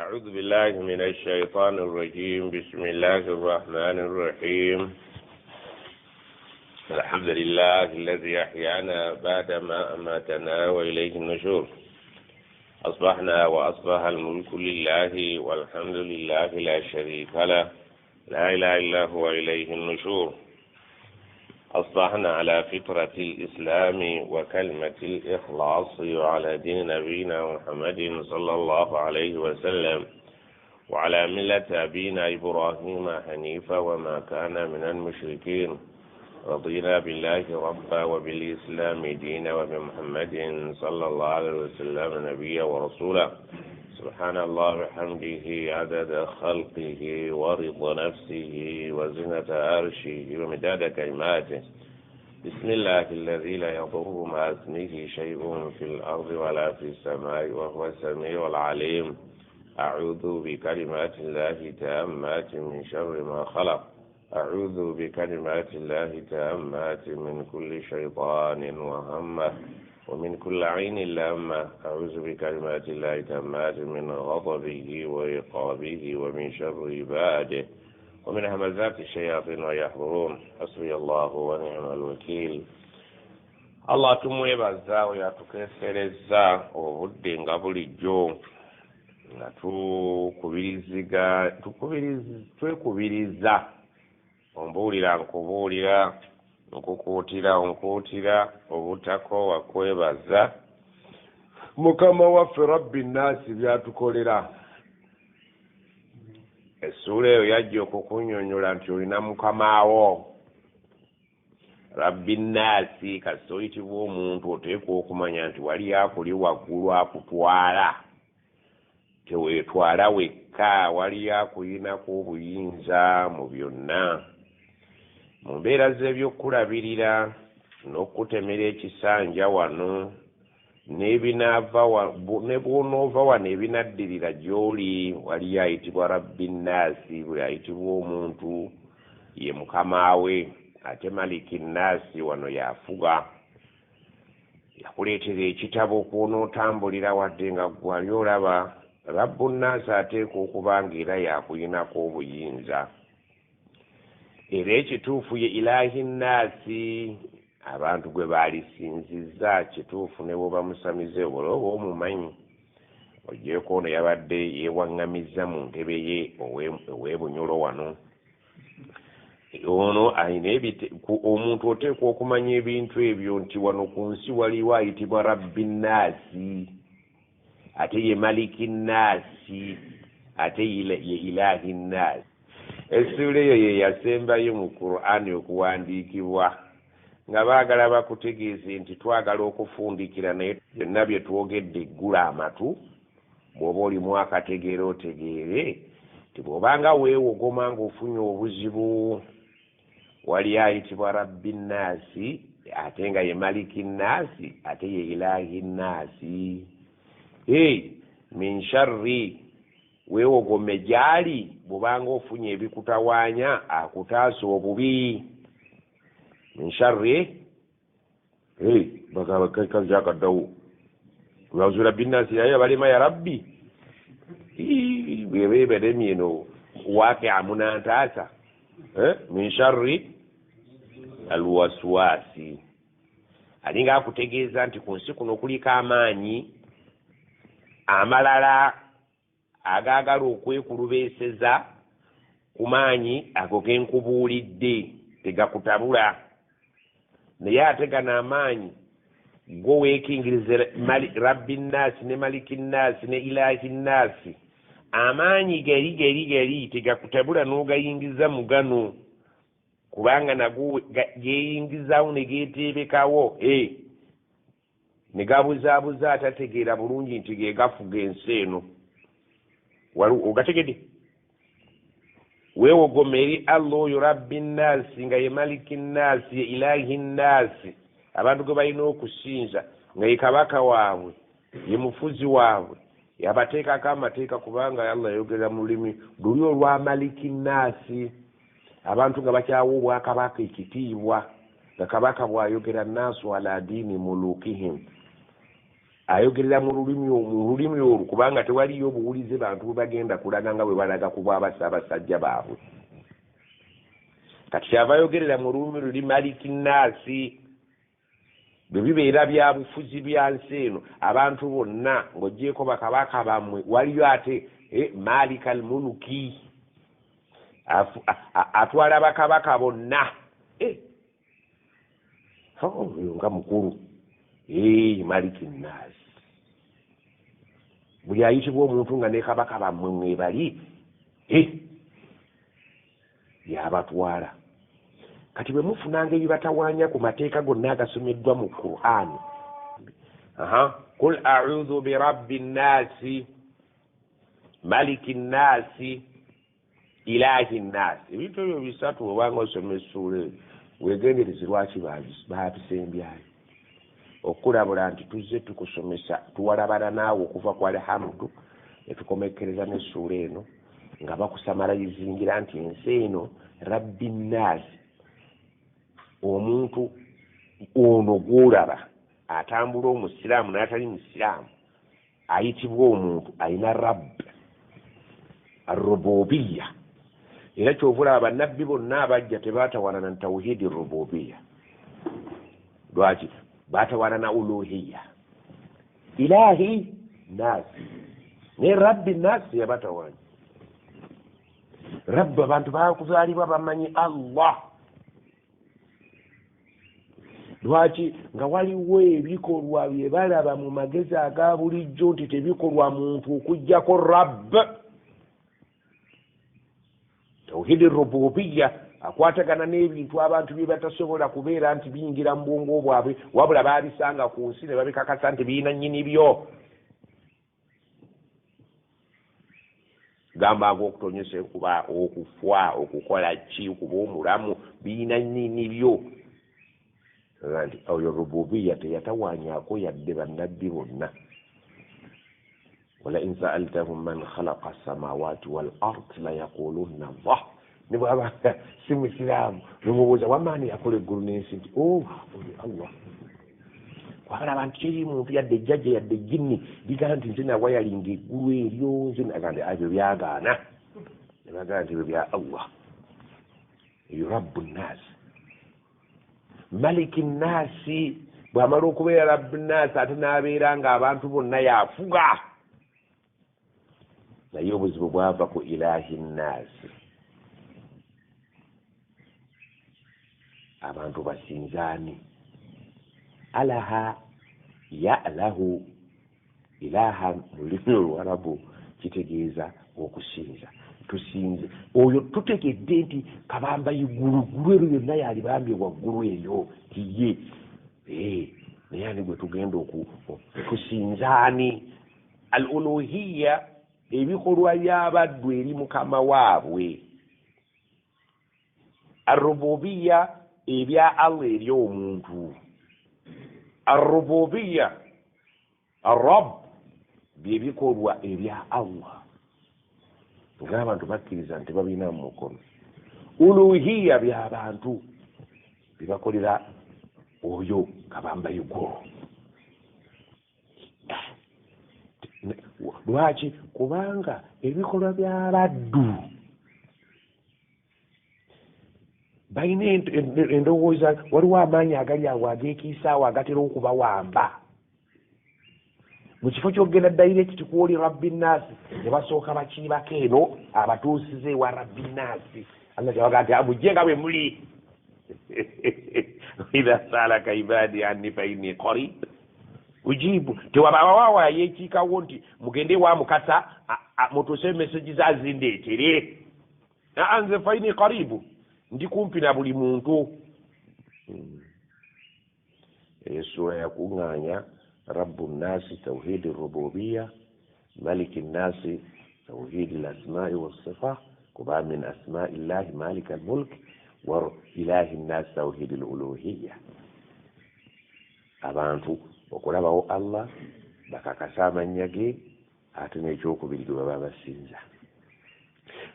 أعوذ بالله من الشيطان الرجيم. بسم الله الرحمن الرحيم. الحمد لله الذي أحيانا بعدما أماتنا وإليه النشور. أصبحنا وأصبح الملك لله والحمد لله لا شريك له، لا إله إلا هو إليه النشور. أصبحنا على فطرة الإسلام وكلمة الإخلاص وعلى دين نبينا محمد صلى الله عليه وسلم وعلى ملة أبينا إبراهيم حنيفا وما كان من المشركين. رضينا بالله ربا وبالإسلام دينا وبمحمد صلى الله عليه وسلم نبيا ورسولا. سبحان الله وحمده عدد خلقه ورضا نفسه وزنة عرشه ومداد كلماته. بسم الله الذي لا يضر مع اسمه شيء في الأرض ولا في السماء وهو السميع العليم. أعوذ بكلمات الله تامات من شر ما خلق. أعوذ بكلمات الله تامات من كل شيطان وهمه ومن كل عين لامة. أعوذ بكلمات الله تامات من غضبه وعقابه ومن شر عباده ومن همزات الشياطين ويحضرون. حسبي الله ونعم الوكيل. Allah tumwebaza yatukesereza obudde nga bulijjo nga twekubiriza ombuulira nkubuulira nkukuutira onkuutira obutakoowa kwebaza Mukama waffe Rabbi Nnaasi byatukolera. Essuula eyo yajja okukunnyonnyola nti olina mukamawo Rabbi Nnaasi. Kasita oyitibwa omuntu oteekwa okumanya nti wali akuli waggulu akutwala, teweetwala wekka, wali akuyinako obuyinza mu byonna. Mu mbeera z'ebyokulabirira n'okutemera ekisanja wano ne bw'onoova wano ebinaddirira gy'oli, wali ayitibwa Rabbi Nnaasi. Buli ayitibwa omuntu ye mukama we. Ate Maliki Nnaasi wano yafuga, yakuleetera ekitabo kw'onootambulira wadde nga gwali olaba. Rabbu Nnaasi ateekwa okuba ng'era yakuyinako obuyinza. Era ekituufu ye Ilaahi Nnaasi, abantu gwe baalisinzizza. Kituufu ne bwe bamusamize oba omumanyi, ogyeko ono yabadde yeewaŋŋamizza mu ntebe ye ow'ebunyulo wano. Ono ayina omuntu oteekwa okumanya ebintu ebyo nti wano ku nsi waliwo ayitibwa Rabbi Nnaasi, ate ye Maliki Nnaasi, ate ye Ilaahi Nnaasi. Essuula eyo ye yasembayo mu Qur'ani okuwandiikibwa nga baagala bakutegeeze nti twagala okufundikira naye byonna bye twogedde eggula amatu. Bw'oba olimu akategeera otegeere nti bw'obanga weewogoma ng'ofunye obuzibu, wali ayitibwa Rabbi Nnaasi, ate nga ye Maliki Nnaasi, ate ye Ilaahi Nnaasi. Min sharri, weewogome gy'ali bw'obanga ofunye ebikutawaanya akutaasa obubi. Min sharri, bakakajakaddawo lwazu Rabbi Nnaasi yaye balema ya Rabbi bwebeberemye eno waqi'a munantaasa. Min sharri alwaswasi, alinga akutegeeza nti ku nsi kuno kuliko amaanyi amalala agaagala okwekulubeeseza ku maanyi ago genkubuulidde, tegakutabula. Naye ate gano amaanyi gwe weekingirize Rabbi Nnaasi ne Maliki Nnaasi ne Ilaahi Nnaasi, amaanyi geri tegakutabula n'ogayingiza mu gano, kubanga nago geeyingizawo ne geeteebekawo ne gabuzaabuza atategeera bulungi nti ge gafuga ensi eno. Ogategedde? Weewogome eri Allah oyo Rabbi Nnaasi nga ye Maliki Nnaasi ye Ilaahi Nnaasi, abantu gwe balina okusinza, nga ye kabaka waabwe, ye mufuzi waabwe, yabateekako amateeka, kubanga Allah yayogera mu lulimi luli olwa Maliki Nnaasi. Abantu nga bakyawa obwakabaka ekitiibwa, nga kabaka bw'ayogera nnaasu ala diini mulukihim, ayogerera mu lulimi olwo kubanga tewaliyo obuwulize bantu bwe bagenda kulaga nga bwe balaga ku bw'abasajja baabwe. Kati kyava ayogerera mu lulimi luli maliki nnaasi bwe bibeera bya bufuzi bya nsi eno abantu bonna ng'oggyeko bakabaka bammwe waliyo ate malika almuluki atwala bakabaka bonna oyo nga mukulu maliki nnaasi buli ayitibwa omuntu nga ne kabaka bammwe mwebali yabatwala. Kati bwe mufunanga ebibatawaanya ku mateeka gonna agasomeddwa mu Qur'an, qul a'udhu birabbi nnaasi maliki nnaasi ilahi nnaasi. Ebintu ebyo bisatu obanga osoma essuula eyo weegendereze lwaki baabisembyayo okulabula nti tuzze tukusomesa tuwalabana naawe okuva ku alhamdu ne tukomekkereza n'essuula eno nga bakusamalayizingira nti ensi eno rabbi nnaasi omuntu ono gw'olaba atambula omusiraamu n'atali musiraamu ayitibwa omuntu alina rabbi arrububiya. Era kyovulaba bannabbi bonna abajja tebaatawanana tawhidi rububiya. Lwaki? Baatawanana uluhiya. Ilahi nasi ne rabbi nasi yabatawanya. Rabbi abantu bakuzaalibwa bamanyi Allah. Lwaki? Nga waliwo ebikolwa bye balaba mu magezi aga bulijjo nti tebikolwa muntu okuggyako rabb. Tawhidi rububiya akwatagana n'ebintu abantu bye batasobola kubeera nti biyingira mu bwongo bwabwe wabula baabisanga ku nsi ne babikakasa nti birina nnyini byo. Gamba ng'okutonyesa enkuba, okufwa, okukola ki, okuba omulamu birina nnyini byo. Nti oyo rububiya teyatawaanyako yadde bannabbi bonna. wala in sa'altahum man khalaqa as-samawati wal ardi la yaqulunna Allah. Ne bwaba si musiraamu nomubuuza wamaani yakola eggulu n'ensi nti Allah. Wabala abantu kiri muntu yadde ejjajja yadde ejjinni bigaa nti nze nawa yalinga eggulu eryo nze nagamba ebyo byagaana ne bagamba nti ebyo bya Allah. Eyo rabbu nnaasi maliki nnaasi. Bw'amala okubeera rabbu nnaasi ate n'abeera ng'abantu bonna yafuga. Naye obuzibu bwava ku ilahi nnaasi. Abantu basinzaani alaha ya'lahu ilaha mu lulimi Oluwarabu kitegeeza okusinza. Tusinze oyo tutegedde nti kabamba igulu ggulu eryo yonna yalibambye waggulu eyo tiye naye ani gwe tugenda tusinzaani. Al uluhiya ebikolwa by'abaddu eri mukama waabwe. Arrububiya ebya Allah eri omuntu. Arrububiya arrab byebikolwa ebya Allah ng'abantu bakkiriza nti babina mu mukono. Uluhiya by'abantu bibakolera oyo kabamba igulu. Lwaki? Kubanga ebikolwa by'abaddu balina endowooza, waliwo amaanyi agali awo ageekiisaawo agatera okubawamba. Mu kifo ky'okugenda direct kuoli rabbi nnaasi ne basooka bakiibako eno abatuusize ewa rabbi nnaasi. Allah kyabaga nti mujje nga bwe muli. Idha salaka ibadi anni fa inni qarib ujibu. Tewabawaayo ekiikawo nti mugende wa mukasa mutuuse meseji zazindeetere. Nze fa inni qaribu, ndi kumpi na buli muntu. Esura yakuŋŋaanya rabbu nnasi tawhidi rububiya, maliki nnasi tawhidi lasmai wassifa, kuba min asmai llahi malika almulk, wa ilahi nnasi tawhidi luluhiya. Abantu okulabawo Allah bakakasa amannya ge ate n'ekyokubiri gwe baba basinza.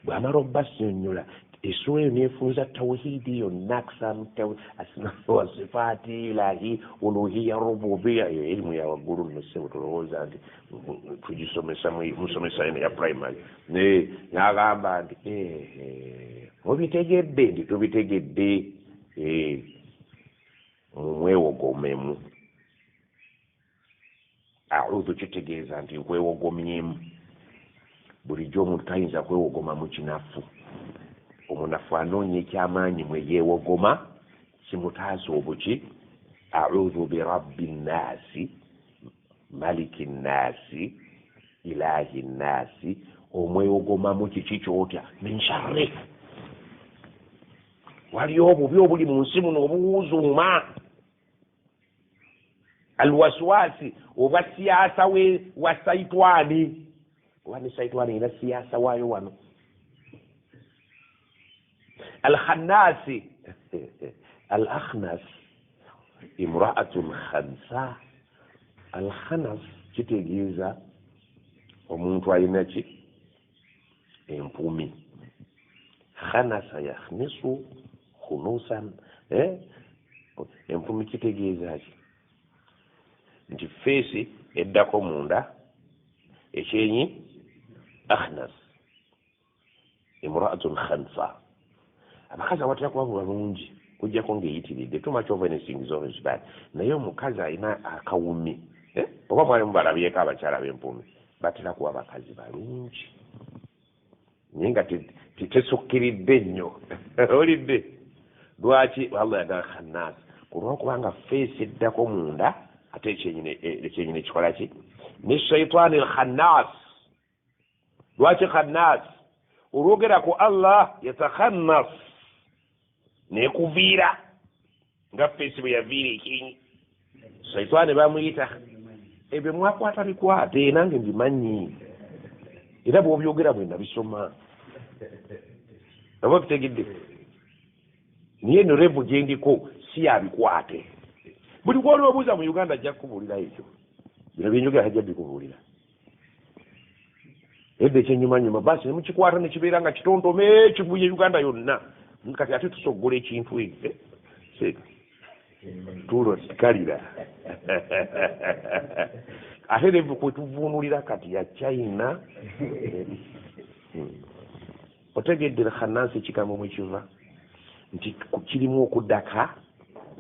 Bw'amala obbasonyola essura eyo neefunza tawhidi yonna aqsamu asma'i wa sifaati ilahi uluhiya rububiya eyo erimu ya waggulu nno ssebo tolowooza nti tugisomesa musomesa eno ya primary n'agamba nti mubitegedde ndi tubitegedde mumwewogomemu audhu kitegeeza nti nkwewogomyemu bulijjo omuntu tayinza kwewogomamu kinafu omunafu anoonya ekyamaanyi mwe yeewogoma kimutaaza obuki audhu birabbi nnaasi maliki nnaasi ilahi nnaasi omwewogomamu kiki kyotya min sharri waliyo obubi obuli mu nsi muno obuwuzuuma alwaswasi oba siyaasa wa saitwani oba ne saitwani era siyaasa waayo wano alkhannasi alakhnas imraatun khansa alkhanas kitegeeza omuntu alina ki empumi khanasa yakhnisu khunusan empumi kitegeeza ki nti feesi eddako munda ekyenyi akhnas imraatun khansa abakazi abatera kuba balungi kujjako ng'eyitiridde too much of anything is always bad naye omukazi alina akawumi oba mwali mubalabyeko abakyala b'empumi batera kuba abakazi balungi naye nga tesukkiridde nnyo olidde lwaki allah yagala khannas kulwakubanga feesi eddako munda ate ekyenyini ekikola ki ne shaitaani alkhannas lwaki khannas olwogera ku allah yatakhannas nekuviira nga feesi bwe yaviira ekinyi shaitaani bamuyita ebyo mwakwata bikwate nange mbimanyi era bwobyogera bwe nabisoma aba bitegedde niye no revu gyendiko si yabikwate buli gwoli obuuza mu uganda ajja kukubuulira ekyo bino byenjogera hajja bikubuulira edde ekyenyumanyuma basi nemukikwata nekibeera nga kitontome kivuye uganda yonna kati ate tusogola ekintu ekyo tulo sikalira ate revu kwetuvuunulira kati ya china otegedde khanansi ekigambo mwekiva nti kirimu okuddaka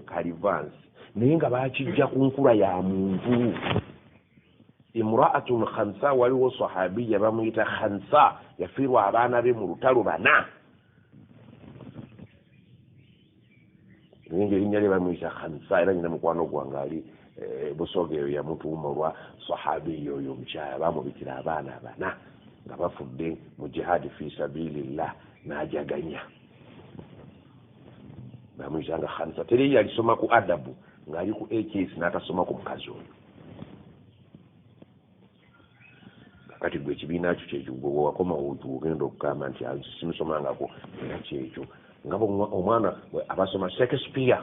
kalivansi naye nga bakijja ku nkula ya muntu imraatun khansa waliwo sahabiya bamuyita khansa yafiirwa abaana be mu lutalo bana naye erinnya lye bamuyita khansa era nyina mukwano gwange ali busoga eyo yamutuuma olwa sahabiya oyo omukyala bamubikira abaana bana nga bafudde mu jihadi fi sabilillah n'ajaganya bamuyitanga khansa teri yalisoma ku adabu ng'ali ku hs n'atasoma ku mukazi oyo kati gwe ekibiina kyo kyekyo gwe wakoma ogenda okugamba nti simusomangako era kyekyo nga omwana abasoma Shakespeare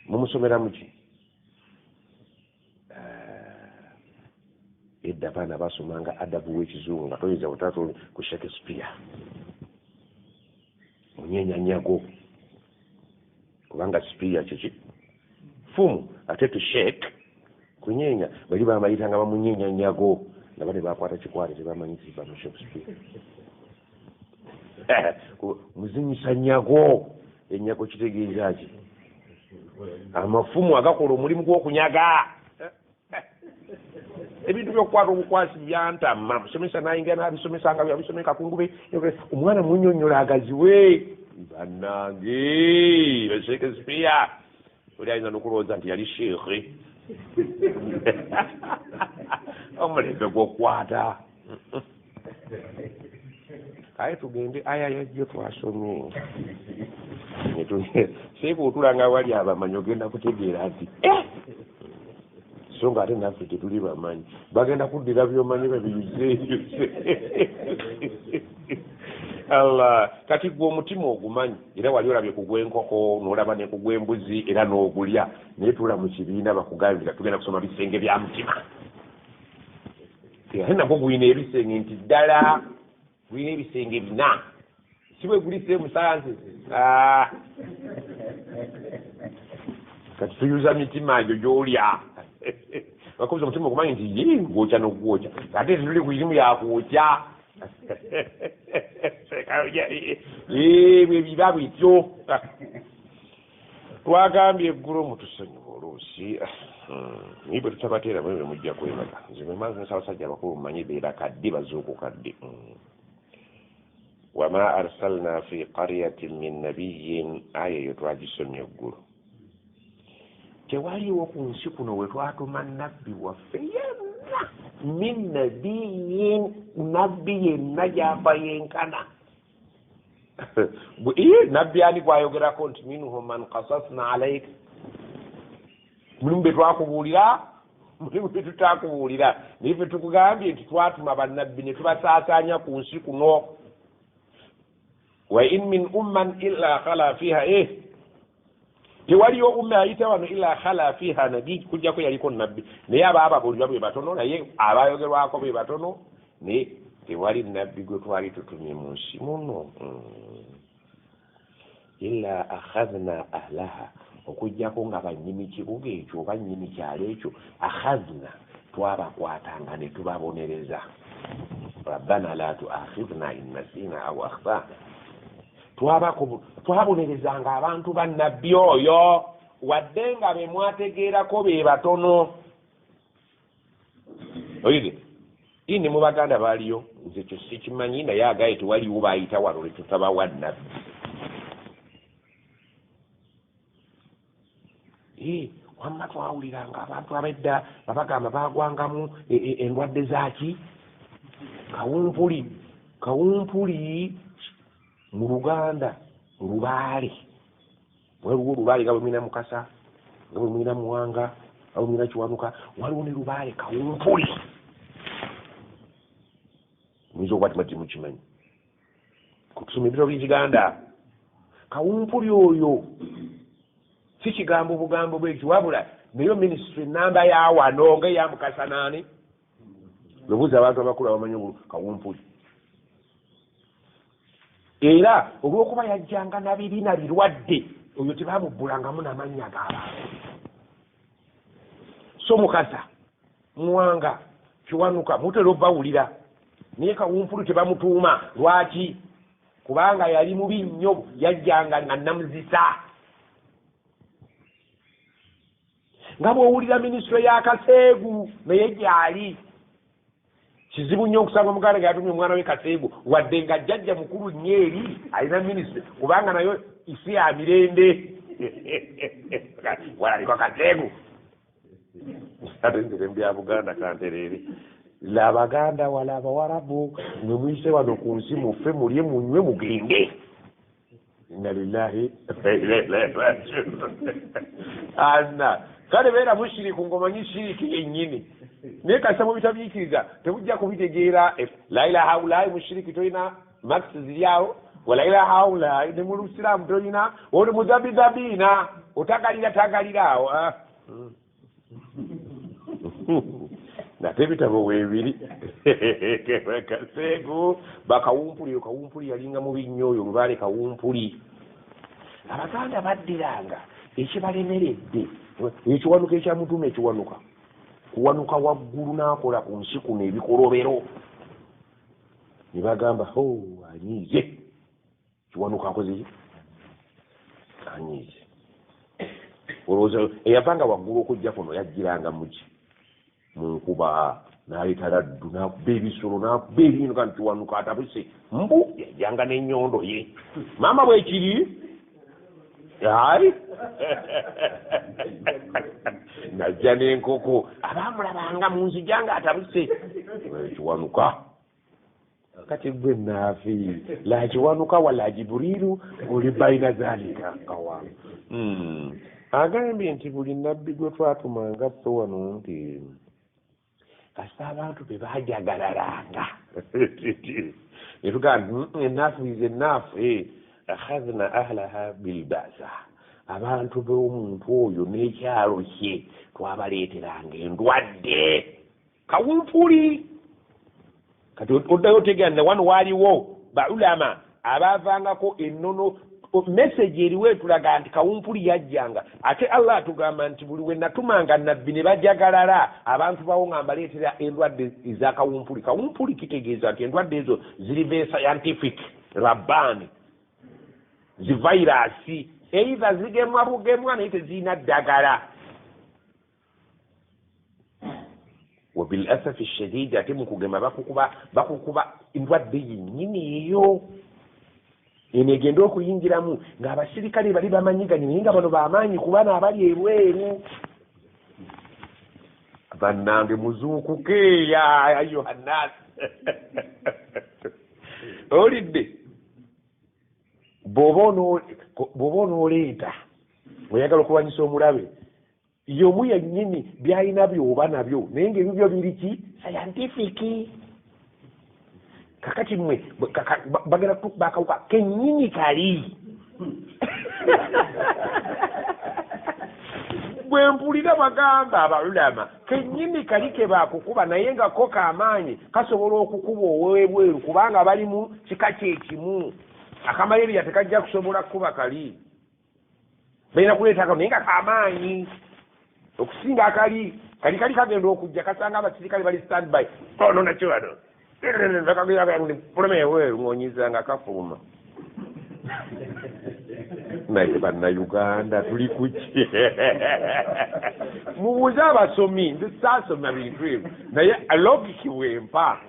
mumusomera muki edda abaana basomanga adabu w'ekizungu nga toyinza butato ku Shakespeare munyenyanyago kubanga Spear kiki fumu ate tushek kunyenya bali bamayitanga bamunyenyanyago nga bale bakwata kikwate tebamanyisiza mu Shakespeare muzinyisa nyago enyago kitegeeza ki amafumu agakola omulimu gw'okunyaga ebintu byokukwata obukwasi byantama musomesa nayingira n'abisomesa nga byabisomeka kungube omwana munyonyola agaziwe bannange Shakespeare oli ayinza n'okulowooza nti yali sheekhe omulembe gw'okukwata aye tugende aya yajjo twasomye seeka otulanga wali abamanyi ogenda kutegeera nti so nga ate naffe tetuli bamanyi bagenda kuddira byomanyi babiyuze allah kati gwe omutima ogumanyi era wali olabye kugw'enkoko n'olaba ne kugw'embuzi era n'ogulya naye tula mu kibiina bakugambira tugenda kusoma bisenge bya mutima ate nabwo gulina ebisenge nti ddala gulina ebisenge 4 siwe gulise musanze kati tuyuza mitima gyo gyolya bakubuza mutima okumanyi nti gwokya n'ogwokya ate tituli ku irimu yakwokya bwe biba bityo twagambye eggulu mutusonyiwa oluusi naye bwe tutabateera mwe mujja kwebaga nze mwemanzi nsabasajja abakulu mumanyi beera kadde bazuukukadde wama arsalna fi qaryatin min nabiyin aya eyo twagisomye eggulu tewaliwo ku nsi kuno we twatuma nabbi waffe yenna min nabiyin nabbi yenna gyava yenkana nabbi ani gwayogerako nti minhum man kasasna alaika mulimu be twakubuulira mulimu be tutakubuulira naye fe tukugambye nti twatuma bannabbi ne tubasaasaanya ku nsi kuno wa in min umman illa khala fiha tewaliyo umma ayita wano illa khala fiha nabi kujjako yaliko nabbi naye abaababuulirwa bwe batono naye abayogerwako be batono naye tewali nabbi gwe twali tutumye mu nsi muno illa akhadhna ahlaha okujjako nga bannyini kibuga ekyo oba nnyini kyalo ekyo akhadhna twabakwatanga ne tubabonereza rabbana la tuakhidhna in nasina aw akhtana twabonerezanga abantu bannabbi oyo wadde nga be mwategeerako be batono oyige ii ne mu baganda baaliyo nze kyo sikimanyi naye agaye tewaliwo baayita wano lwe tutabawa nabbi wamma twawuliranga abantu abedda babagamba bagwangamu endwadde zaki kawumpuli mu Luganda lubaale waliwo lubaale nga bwe mulina Mukasa nga bwe mulina Muwanga nga bwe mulina Kiwanuka waliwo ne lubaale kawumpuli muyinza okuba timati mukimanyi kutusoma ebitabo by'Ekiganda kawumpuli oyo si kigambo bugambo bwekyo wabula nayo minisitule namba ya wano nga eya Mukasa naani lobuuza abantu abakulu abamanyi kawumpuli era olw'okuba yajjanga nabirina birwadde oyo tebamubbulangamu n'amannya g'abantu so Mukasa Muwanga Kiwanuka mutera obbawulira naye kawumpuli tebamutuuma lwaki kubanga yali mubi nnyo yajjanga nga namuzisa nga bw'owulira minisitule ya Kaseegu naye gyali kizibu nnyo okusanga omuganda nga yatumye omwana we Kaseegu wadde nga jjajja mukulu nnyo eri alina minisitule kubanga nayo isi ya mirembe walaliko Kaseegu ate nzire mu bya Buganda kantereere labaganda wala abawarabu mwe mwise wano ku nsi muffe mulye munywe mugende inna lillahi anna kale beera mushiriku ngomanyi shiriki yennyini naye kasita mubitabiikiriza tebujja kubitegeera la ilaha haulayi mushiriki tolina max ziryawo wala ilaha haulayi ne mu lusiraamu tolina oli muzabizabiina otagalira tagaliraawo nate ebitabo weebiri Kaseegu bakawumpuli kawumpuli yalinga mubi nnyo oyo lubaale kawumpuli abaganda baddiranga ekibalemeredde ekiwanuka ekyamutuuma ekiwanuka kuwanuka waggulu n'akola ku nsi kuno ebikolobero ne bagamba anyiize kiwanuka akozeki anyiize olowooza eyavanga waggulu okujja kuno yajjiranga muki mu nkuba n'aleeta laddu n'akuba ebisolo n'akuba ebintu kandi kiwanuka atabuse mbu yajjanga n'ennyondo ye maama bwekiri hayi najja n'enkoko abaamulabanga mu nzija nga atabuse kiwanuka kati gwe naafi la kiwanuka wala Jibriilu oli bayina zaalika kawangu agambye nti buli nabbi gwe twatumanga ffe wano nti kasita abantu be bajagalalanga netugamba enaafu ize enaafu akhadhna ahlaha bilbasa abantu b'omuntu oyo n'ekyalo kye twabaleeteranga endwadde kawumpuli kati oddayo otegera ne wano waaliwo baulama abaavangako ennono message eriwo etulaga nti kawumpuli yajjanga ate Allah atugamba nti buli we natumanga nabbi ne bajagalala abantu bawo nga mbaleetera endwadde ezakawumpuli. Kawumpuli kitegeeza nti endwadde ezo ziri ve scientific rabbani zivairasi eitha zigemwa bugemwa naye tezirina ddagala. wabilasafi shadidi ate mukugema bakukuba endwadde yennyini eyo eno egenda okuyingiramu ng'abasirikale bali bamanyiganye naye nga bano bamaanyi ku bana abali ebweru. bannange muzuukuke ya ayuhannasi olidde bw'oba onooleeta oyagala okulwanyisa omulabe yomu yennyini byalina byoba nabyo naye ngaebyo byo biri ki scientific. kakati mmwe bagenda kutukuba akawuka kennyini kali bwe mpulira bagamba abalulama kennyini kali ke baakukuba naye nga ko kaamaanyi kasobola okukuba ow'ebweru kubanga bali mu kika kyekimu. akamaleriya tekajja kusobola kukuba kali balina kuleeta ako naye nga kaamaanyi okusinga akali kagenda okujja kasanga abasirikale bali standby ono nakyo wano pulema eweeru ng'onyizanga kafuluma. naye bannayuganda tuli kuki mubuuze abasomi nze saasoma bintu ebyo naye logiki wempa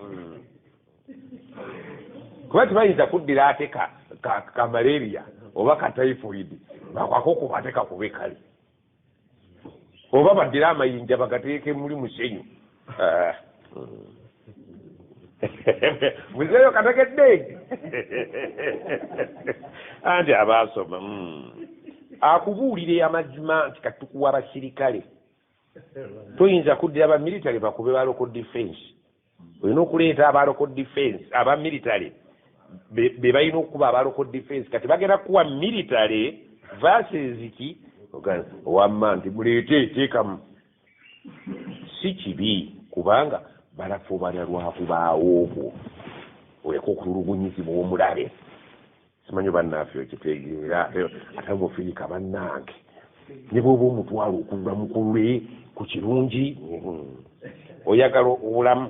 kuba tebayinza kuddira ate ka malaria oba ka typhoid bakwako kubate kakube kale oba baddire amayinja bagateeke muli musenyu muzeeyo kategedde anti abaasoma akubuulire amazima nti katukuwa abasirikale toyinza kuddira abamilitale bakube ba local defense. olina okuleeta aba local defense abamilitale be balina okuba aba local defense kati bagenda kuwa militale versus ki wamma nti muleete eteekamu si kibi kubanga balafu balya lwakubaawo okwo oleka okutulugunyizibwa omulabe. simanyi bannaffe ekitegeera ate bofiika bannange ne bwoba omutwalo okuva mukulwe ku kirungi oyagala obulamu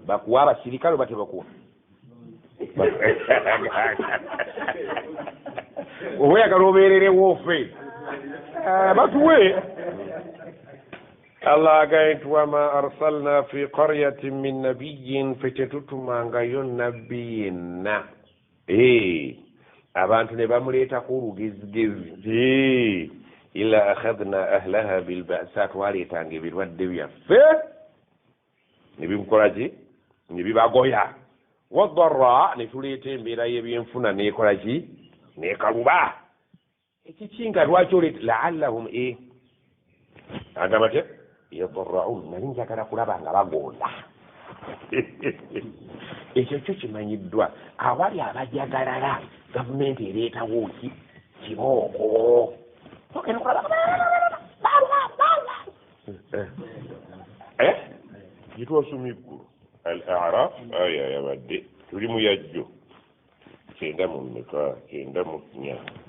bakuwa abasirikale oba tebakuwa oba oyagala obeererewo ofe batuwe. Allah agaye wama arsalna fi qaryatin min nabiyyin fetetutumangayo nabbi yenna abantu ne bamuleetako olugezigezi ila akhadna ahlaha bilbasa twaleetanga ebirwadde byaffe ne bimukola ki ne bibagoya wadarra ne tuleeta embeera y'ebyenfuna neekola ki neekaluba ekikinga lwaki oleeta laallahum agamba te yadarraun nali njagala kulaba nga bagonda ekyo kyo kimanyiddwa awali abajagalala gavumenti ereetawo ki kibooko ogenda kulaba gitwasoma eggulu al araf aya yabadde tuli mu yajjo 9:4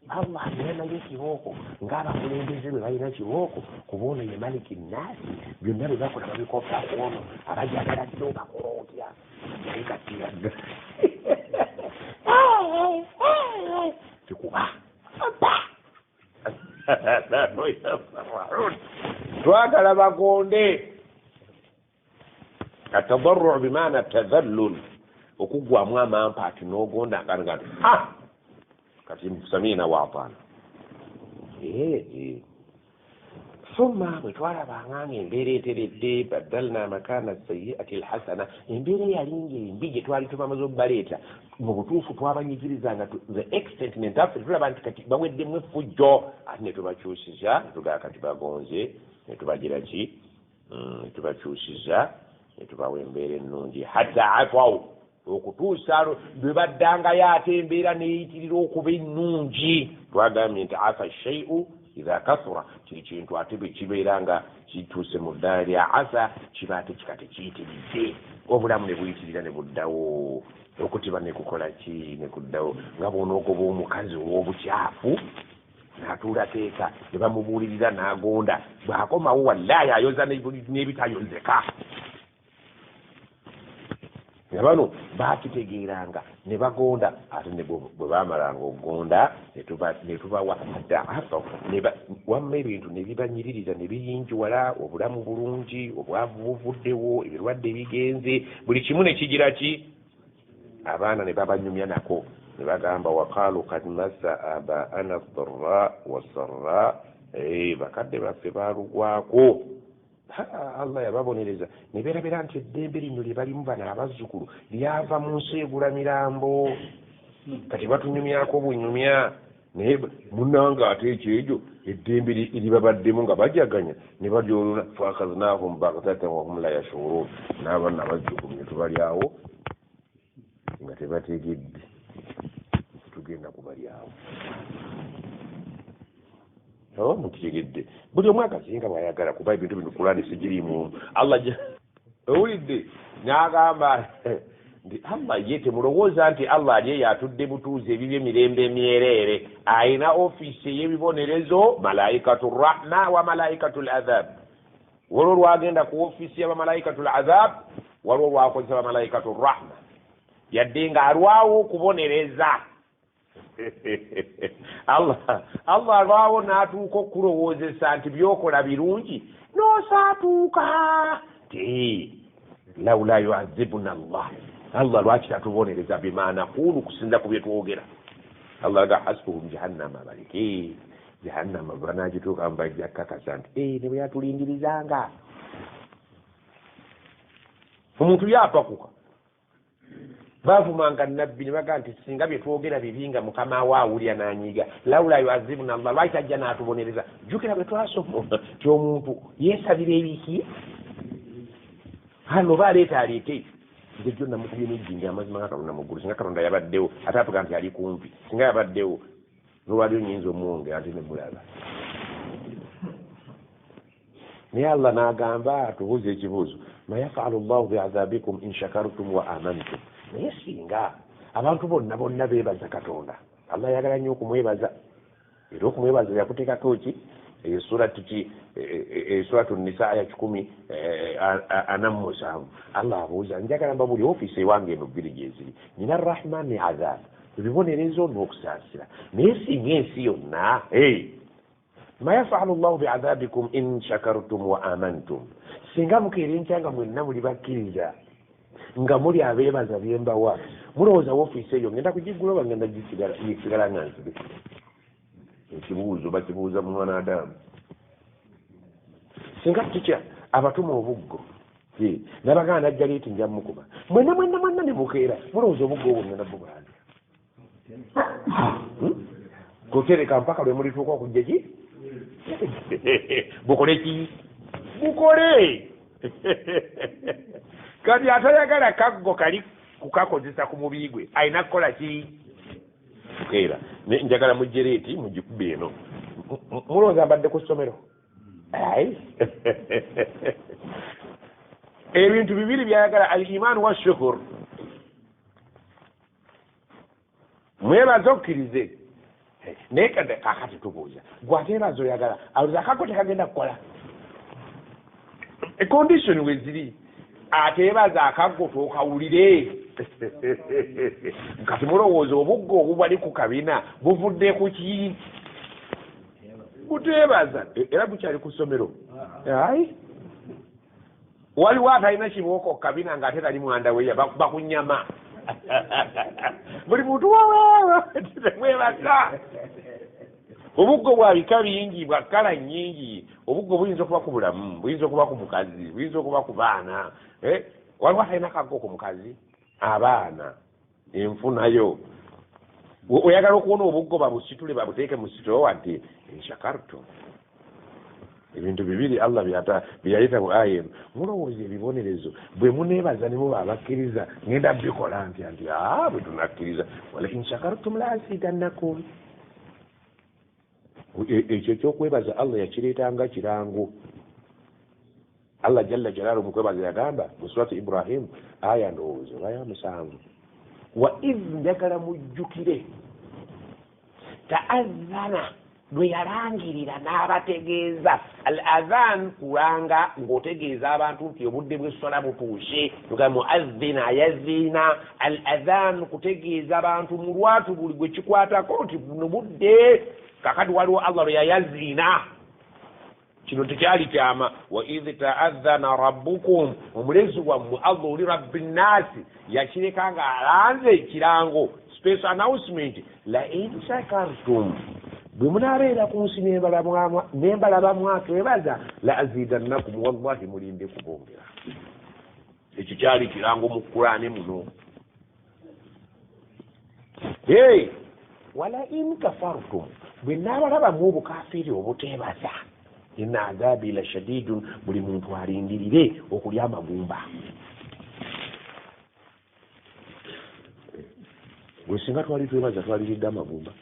Allah alinayo ekibooko ng'abakulembeze bwe balina kibooko kuba ono ye maliki nnaasi byonna bwe bakola babikopa kuono abajagala ddyo bakola otya naye kattiraga kikuba twagala bagonde atadarru bimaana tadhallul okuggwamu amampa ati n'ogonda nga nti kati samina waatana summa bwe twalabanganga embeera eteredde baddalna makana sayiati alhasana embeera eyalinga embi gye twali tubamaze okubaleeta mu butuufu twabanyigirizanga the extent nentaffe tulaba nti kati baweddemu effujjo ate ne tubakyusiza netugaa kati bagonze ne tubagira ki ne tubakyusiza ne tubawa embeera ennungi hatta afaw okutuusa bwe baddangayo ate embeera neeyitirira okuba ennungi twagambye nti afa shaiu idha kathura kiri kintu ate bwe kibeera nga kituuse mu ddala lya asa kiba ate kika tekiyitiridde obulamu ne buyitirira ne buddawo okutiba ne kukola ki ne kuddawo nga bw'onoogoba omukazi ow'obukyafu n'atuula teeka ne bamubuulirira n'agonda bw'akomawo wallaahi ayoza n'ebitayozeka nga bano baakitegeeranga ne bagonda ate ne bwe baamalanga okugonda ne tubawa daafa wamma ebintu ne bibanyiririza ne biyinjuwala obulamu bulungi obwavu buvuddewo ebirwadde bigenze buli kimu ne kigira ki abaana ne babanyumya nako ne bagamba waqaalu kad massa abaana dharra wasarra bakadde baffe baalugwako Allah yababonereza ne beerabira nti eddembe lino lye balimu bano abazzukulu lyava mu nsi egula mirambo kati batunyumyako bunyumya naye munanga ate ekyejo eddembe eribabaddemu nga bajaganya ne balyolona fakaznaahum baghtatan wahum la yashurun n'abaana abazzukulu ne tubalyawo nga tebategedde tugenda kubalyawo mukitegedde buli omu akazinga bw'ayagala kuba ebintu bino kulani sigirimu Allah owulidde n'agamba nti Allah ye temulowooza nti Allah ali eyo atudde butuuzi ebibyo emirembe emyereere ayina ofiisi ey'ebibonerezo malaikatu rahma wa malaikatu ladhab waliwo lwagenda ku ofiisi y'abamalaikatu ladhab waliwo lwakozesa bamalaikatu rahma yadde nga alwawo okubonereza Allah alwawo n'atuuka okukulowoozesa nti byokola birungi n'osaatuuka ti laula yuazibuna Allah lwaki tatubonereza bima naqulu kusinza ku bye twogera Allah aga hasbuhum jahannama baliki jahannama banagituuka mbajja kakasa nti ne bwe yatulindirizanga omuntu yapakuka bavumanga nabbi ne baga nti singa bye twogera bibinga mukama we awulya n'anyiga laula yuazibuna Allah lwaki tajja n'atubonereza jjukira bwe twasoma ti omuntu yeesabira ebiki hano baleeta aleete nze jjo namukubye n'ejjinja amazima nga katonda muggulu singa katonda yabaddewo ate atuga nti ali kumpi singa yabaddewo nolwaliyo nyinza omuwongera ate ne mulaba naye Allah n'agamba tubuuze ekibuuzo ma yafalu llahu biadhabikum in shakartum wa amantum naye singa abantu bonna beebaza katonda Allah yagala nnyo okumwebaza era okumwebaza yakuteekako ki suratu nisa aya 10:47 Allah abuuza njagala mba buli ofiisi ewange eno bbiri gyeziri nina rahman ne azab ebibonerezo n'okusaasira naye singa ensi yonna ma yafalu llahu biadhabikum in shakartum wa amantum singa mukeera enkya nga mwenna muli bakkiriza nga muli abeebaza byembawa mulowooza ofiisi eyo ngenda kugiggula oba ngenda gisigala nga nsibe ekibuuzo bakibuuza mu mwana adamu singa tutya abatuma obuggo nabagana najja leeti nja mukuba mwenna ne mukeera mulowooza obuggo obwo ngenda bubanda kutereka mpaka lwe mulituuka okujja ki bukole ki bukole kati atayagala kaggo kali kukakozesa ku mubiri gwe alina kukola ki kukeera njagala mujjereeti mugikube eno mulowooza mbadde ku ssomero ebintu bibiri byayagala al imaanu wa shukur mwebaze okkirize naye kadde kakati tubuuza gwateebaza oyagala alowooza akaggo tekagenda kukola ekondisoni weziri ateebaza akaggo tookawulire kati mulowooza obuggo obubali ku kabina buvudde ku ki buteebaza era bukyali ku ssomero waliwo atalina kibooko kabina ng'ate tali mwanda weya bakunyama buli muntu mwebaza obuggo bwa bika bingi bwa kkala nnyingi obuggo buyinza okuba ku bulamu buyinza okuba ku mukazi buyinza okuba ku baana waliwo atalina kaggo ku mukazi abaana enfunayo oyagala okuwona obuggo babusitule babuteeke mu sitowa nti enshakarto ebintu bibiri Allah byayita mu aya eno mulowooza ebibonerezo bwe muneebaza ne muba abakkiriza ngenda bikola ntya nti bwe tunakkiriza wala inshakartum la azidannakum ekyo ekyokwebaza Allah yakireetanga kirango. Allah jalla jalaalu mu kwebaza yagamba mu surati Ibrahim aya ndowooza oba ya 7 wa idh njagala mujjukire ta'azzana lwe yalangirira n'abategeeza al adhan kulanga ng'otegeeza abantu nti obudde bw'essola butuuse nga muazzina yaziina al adhan kutegeeza abantu mu lwatu buli gwe kikwatako nti buno budde kakati waliwo Allah lwe yayaziina. Kino tekyali kyama. Wa idh ta'adhana rabbukum omulezi wammwe Allah oli rabbi nnaasi yakireka ng'alanze ekirango special announcement la in shakartum bwe munaabeera ku nsi n'embalaba mwakeebaza la azidannakum wallahi mulinde kubongera. Ekyo kyali kirango mu Qur'ani muno. Wala in kafartum bwe nnaabalabamu obukafiri obuteebaza inna adhabi la shadidun buli muntu alindirire okulya amagumba. Gwe singa twali twebaza twaliridde amagumba.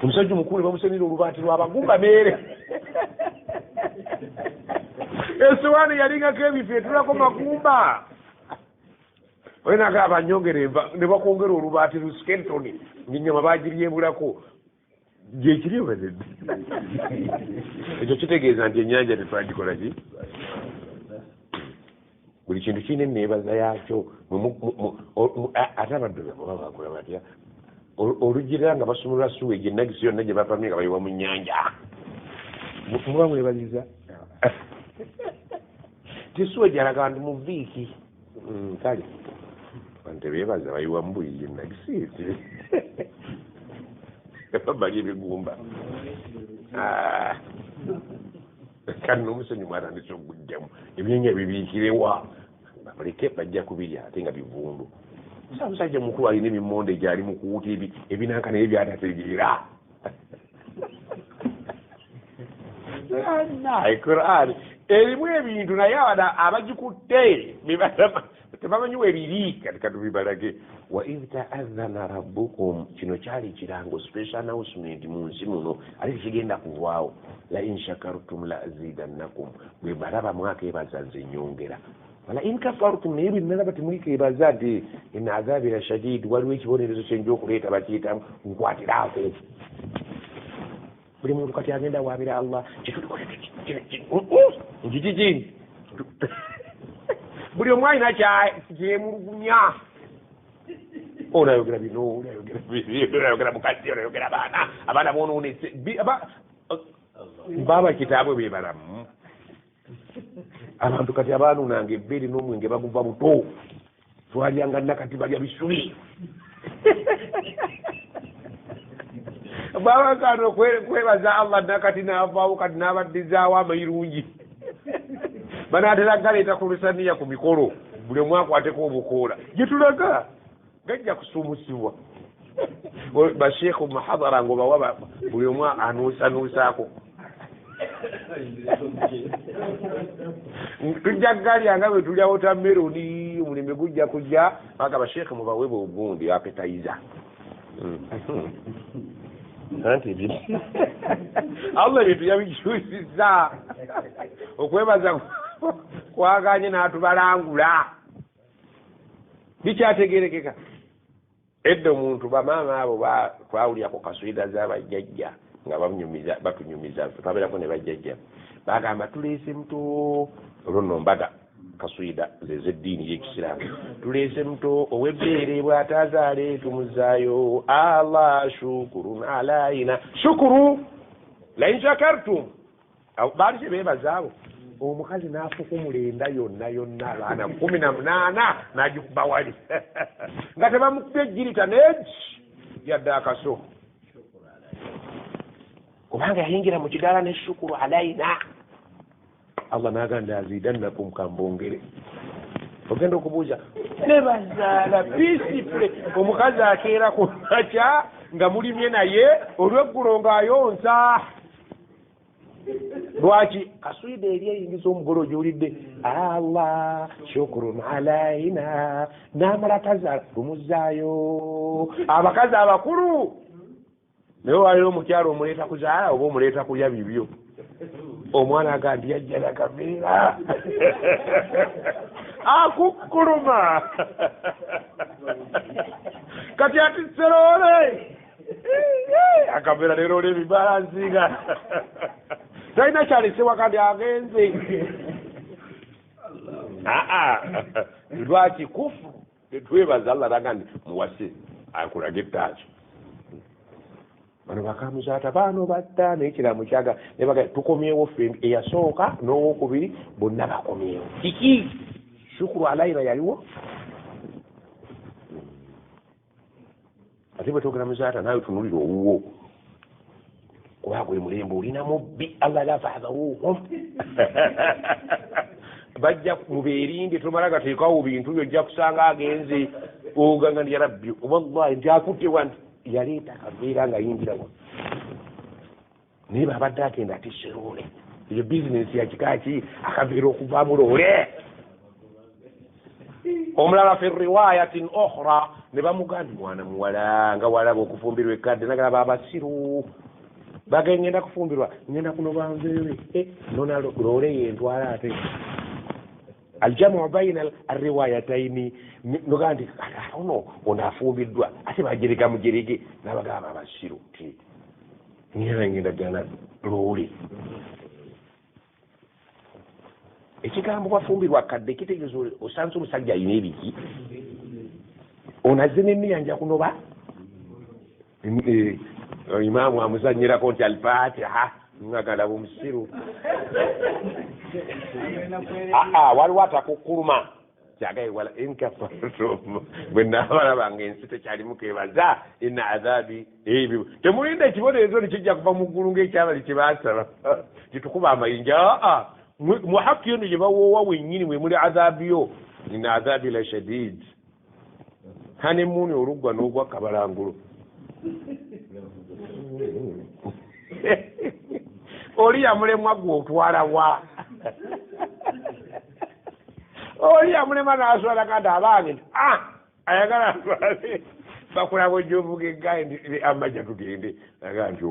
Omusajja omukulu bamusenera olubaati lw'abagumba meere. Esowaani yalingako ebifi etulako magumba. Oyenaga abanyongere enva ne bakwongera olubaati lu skentoni ng'ennyama bagiryebulako. Gyekiri obededde. Ekyo kitegeeza nti ennyanja tetwagikola ki? Buli kintu kirina enneebaza yaakyo. Ate abantu baba bakola batya? Olugirira nga basumulula suweegi ennagisi yonna gye bapamye nga bayiwa mu nnyanja. Muba mwebaziza. Tisuweegi alaga nti mu viiki. Kale abantu beebaza bayiwa mu buyiyi ennagisi. Bali ebigumba. Kati n'omusenyu mwatandise okugujjamu ebyenyi ebibiikirewa baleke bajja kubirya ate nga bivundu. Omusajja mukulu alina emimmonde gyali mu kuwuta ebinanka naye byatategeera. Qur'an erimu ebintu naye abagikutte tebamanyi webiri kati katubibalage. Wa idh ta'adhana rabbukum kino kyali kirango special announcement mu nsi muno ate kigenda kuvaawo. La in shakartum la azidannakum bwe balaba mwakeebaza nze nyongera. Wala in kafartum naye bwe nalaba temwikeebaza nti inna adhabi la shadid waliwo ekibonerezo kyenja okuleeta bakiyita nkwatiraako. Buli muntu kati agenda waabira Allah nkiki buli omu alina kyemulugunya. Onayogera bino onayogera mukadde onayogera abaana bonoonese baba kitaabwe be balamu. Abantu kati abaanuunanga ebbeere n'omwenge baguva buto twalyanga nakati balya bisubi. Baba kano kwebaza Allah nakati n'avaawo kati n'abaddizaawo amayirungi. Banaatera galeeta ku lusaniya ku mikolo buli omu akwateko obukoola gye tulaga gajja kusuumusibwa. Basheekhu muhadara ng'obawa buli omu anuusanuusaako. Tujja galya nga bwe tulya wotameroni omulembe gujja kujja paka basheekhu mubawe bwogundi apetayiza. Anti bi Allah bintu yabikyusizza okwebaza kwaganye n'atubalangula bikyategerekeka. Edda omuntu bamaama abo twawulira ku kaswida z'abajjajja nga batunyumiza twabeerako ne bajjajja bagamba tuleese muto olwo mbaga kaswida z'eddiini y'ekisiraamu. Tuleese muto ow'ebbeere bw'ataazaale tumuzaayo Allah shukurun alayna shukuru la in shakartum. Baali kye beebaza abo. Omukazi n'afukumula enda yonna abaana 18 n'agikuba wali nga tebamukubye ejjirita neegi yadde akaso kubanga yayingira mu kidaala ne shukuru alayna. Allah n'agamba azidannakum kambongere. Ogenda okubuuza nebazaala peacefully omukazi akeera ku makya nga mulimye naye olw'eggulo ng'ayonsa. Lwaki kaswida eri eyingiza omugole ogyolidde Allah shukurun alayna n'amala tazaala tumuzaayo. Abakazi abakulu naye waliro omukyalo omuleeta kuzaala oba omuleeta kulya bibyo omwana agandi yajja nakabeera akukkuluma kati ati seroole akabeera leero ol'ebibalansinga talina kyalesebwa kandi agenze lwaki kufu tetwebaza allah naga nti muwase akulaga ettaaki bano bakamuzaata baano batta nekiramu kyaga nebaga tukomyewo ffe eyasooka n'owokubiri bonna bakomyewo kiki shukuru alaina yaliwo ate bwe togera muzaata naawe tunulira owuwo kuba gwe mulembe olina mubbi allah lafahadharuhum bajja mubeerinde tomala gateekawo bintu byo ojja kusanga agenze oganga ndi ya rabbi wallahi nti akuttebwa nti yaleeta akabeera nga yingirawo naye babadde agenda ati seroole eyo bizinesi yakikaki akabeera okuvaamu loole omulala fi riwayatin okhra ne bamugamba mwana muwala nga walaba okufumbirwa ekadde nagalaba abasiru bagengenda kufumbirwa ngenda kuno banzeewe nona loole yentwala ate aljamu baina alriwayataini nogaa nti ono onafumbiddwa ate bajereka mujerege nabagamba abasiru ti ngenda gana loole ekigambo bafumbirwa kadde kitegeeza osanze omusajja alina ebiki onazze n'emmiyanja kunoba imaamu amuzanyirako nti alfatiha ngagalaba omusiru waliwo atakukkuluma kyagayewala enkafartum bwe naabalabanga ensi tekyalimu kebaza ina adhabi ebyo temulinda ekibonerezo nekijja kuva mu ggulu ng'ekyabali kyebasaba kitukuba amayinja muhakki yono gye bawoowa wennyini we muli adhabiyo ina adhabi la shadid kane muuni oluggwa n'ogwa kabalangulo oli yamulemwa gwe otwala wa oli yamulema n'aswala kandi abange nti ayagala atwale bakulaba ojja ovuga eggaye ndi amajja tugende aga nti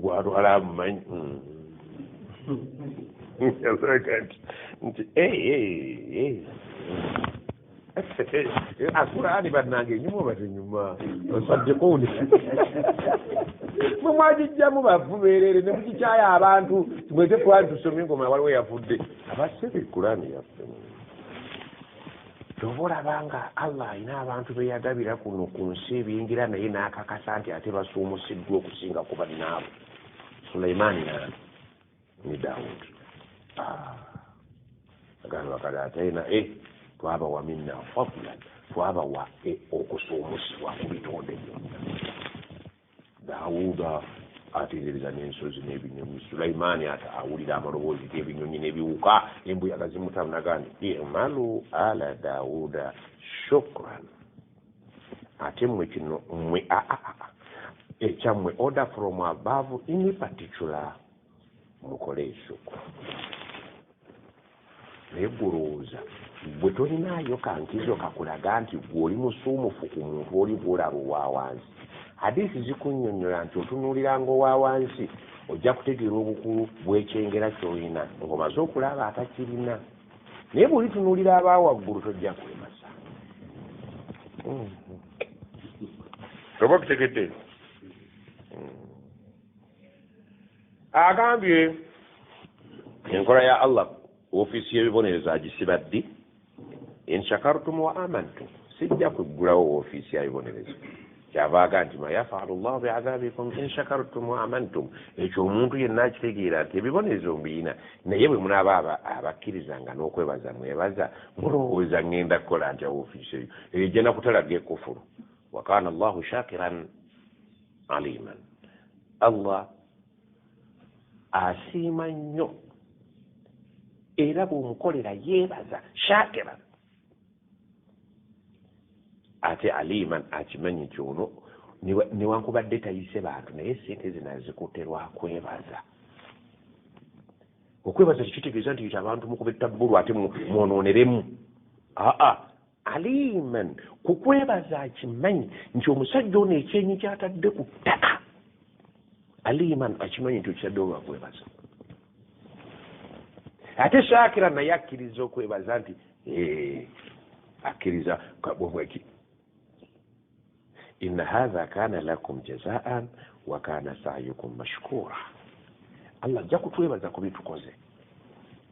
gwatwala amumanyi nti akurani bannange enyuma batenyuma osaddekuni mwe mwagijjamu bavubeerere ne mukikyaya abantu mwete twali tusomye engoma waliwo yavudde abasebe kurani yaffe toba olabanga allah alina abantu beyagabira kuno ku nsi ebiyingira naye n'akakasa nti ate basuumusiddwa okusinga ku bannaabo sulaimaani ni daawudi agamba bakale atayina twabawa minna fadlan twabawa okusuumusibwa ku bitonde byonna daawuda ateerereza n'ensozi n'ebinyonyi sulaimaani awulira amaloboozi g'ebinyonyi n'ebiwuka embuyaga zimutamu naga nti imalu ala daawuda shukran ate mmwe kino mmwe ekyammwe order from above in particular mukole eshukran naye gulowooza bwe tolinaayo kankizo kakulaga nti gwe oli musuumufu ku muntu oli bwolaba owa wansi hadisi zikunnyonnyola nti otunuuliranga owa wansi ojja kutegeera obukulu bw'ekyengera ky'olina ng'omaze okulaba atakirina naye bw'olitunuulira abaawaggulu tojja kwemasa oba okutegedde agambye enkola ya allah ofiisi y'ebibonerezo agisiba ddi in shakartum wa amantum sijja kuggulawo ofiisi ya bibonerezo kyavaaga nti ma yafalu llahu biadhabikum in shakartum wa amantum ekyo omuntu yenna akitegeera nti ebibonerezo mbiyina naye bwe munaaba abakkirizanga n'okwebaza mwebaza mulowooza ngenda kukola nti ofiisi eyo ejja nakutalaga ekufuru wa kana llahu shakiran aliman allah asiima nnyo era bw'omukolera yeebaza shakira ate aliman akimanyi kyono newankubadde tayise bantu naye sente zinazikuterwa kwebaza okwebaza tekitegeeza nti abantu mukuba ettabbulu ate mwononeremu aliman kukwebaza akimanyi nti omusajja ono ekyenyi kyatadde ku ttaka aliman akimanyi nti okitadde olwakwebaza ate shakira naye akkiriza okwebaza nti akkiriza bwebweki inna hatha kana lakum jazaan wa kana sayukum mashkura allah ajja kutwebaza ku bitukoze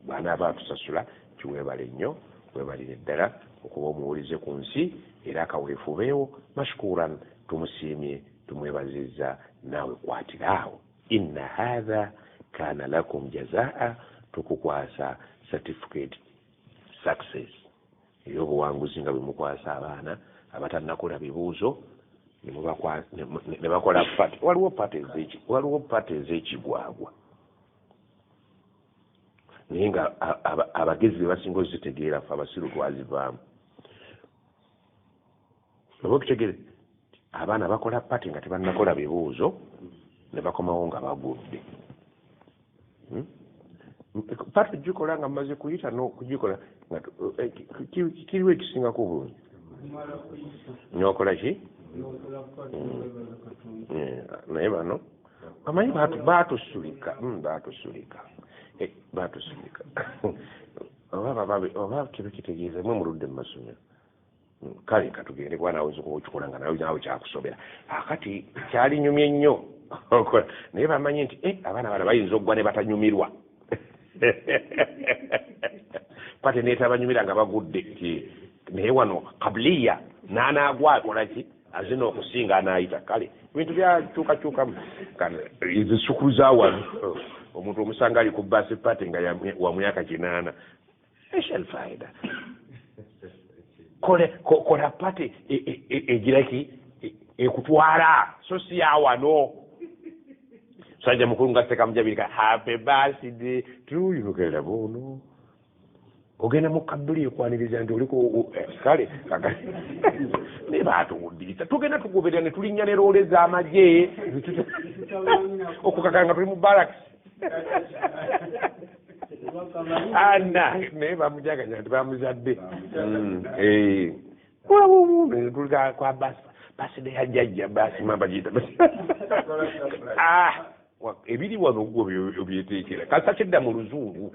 bw'anaaba atusasula kiwebale nnyo webalire ddala okuba omuwulize ku nsi era akaweefubeewo mashkuran tumusiimye tumwebazizza naawe kwatiraawo inna hatha kana lakum jazaa tukukwasa certificate success ey'obuwanguzi nga bwemukwasa abaana abatannakola bibuuzo ne bakola pati waliwo pati ez'ekigwagwa naye nga abagezi be basinga ozitegeera fe abasiru twazivaamu oba okitegeere abaana bakola pati nga tebannakola bibuuzo ne bakomawo nga bagudde pati gikola nga mmaze kuyita nokugikola kiriwo ekisingako obulungi nokola ki naye bano amanyi batusulika oba kibe kitegeeza mwe muludde mu masomero kale katugende kuba nawe okikola nga nawe kyakusobera akati kyalinyumye nnyo okola naye bamanyi nti abaana bana bayinza okugwa ne batanyumirwa pate neetabanyumira nga bagudde naye wano kabuliya n'anaagwa akolaki azina okusinga anaayita kale ebintu byakyukakyukamu ezisukulu za wano omuntu omusanga ali ku basi pate nga wa myaka 8 eshal faida kola pate egiraki ekutwala so si ya wano sajja mukulu nga sekamujabirika happy birthday to you kera bono ogenda mu kabuli ekwaniriza nti oliko kale ne baatuwuddiriza tugenda tugoberera ne tulinnya ne roole z'amagye okukakanga tuli mu barracks ana naye bamujaganya nti bamuzadde tulika kwa baside yajjajja basima bagiyita ebiri wano gwo byeteekera kasa kidda mu luzungu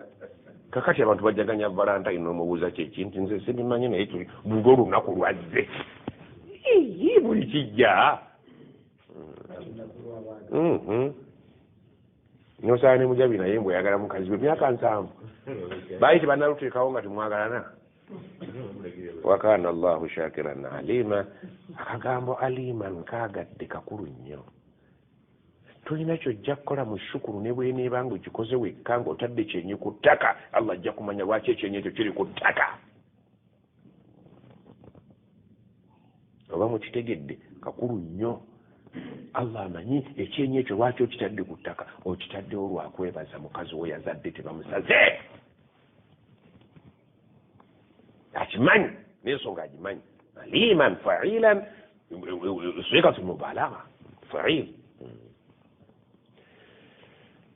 kakati abantu bajaganya valentine omubuuza kyekinti nze sibimanyi naye tuli buga olunaku lwazze buli kijja nosaana ne mujabi naye mbwe oyagala mukazi we myaka 7 bayi tebanaluteekawo nga temwagalana wakana allahu shakiran alima akagambo aliman kagadde kakulu nnyo tulina kyojja kukola mu shukuru ne bweneebanga okikoze wekka ng'otadde kyenyi ku ttaka allah ajja kumanya lwaki ekyenyi ekyo kiri ku ttaka oba mukitegedde kakulu nnyo allah amanyi ekyenyi ekyo lwaki okitadde ku ttaka okitaddewo lwakwebaza mukazi we yazadde tebamusaze akimanyi n'ensonga agimanyi aliman failan sikatu mubalagha fail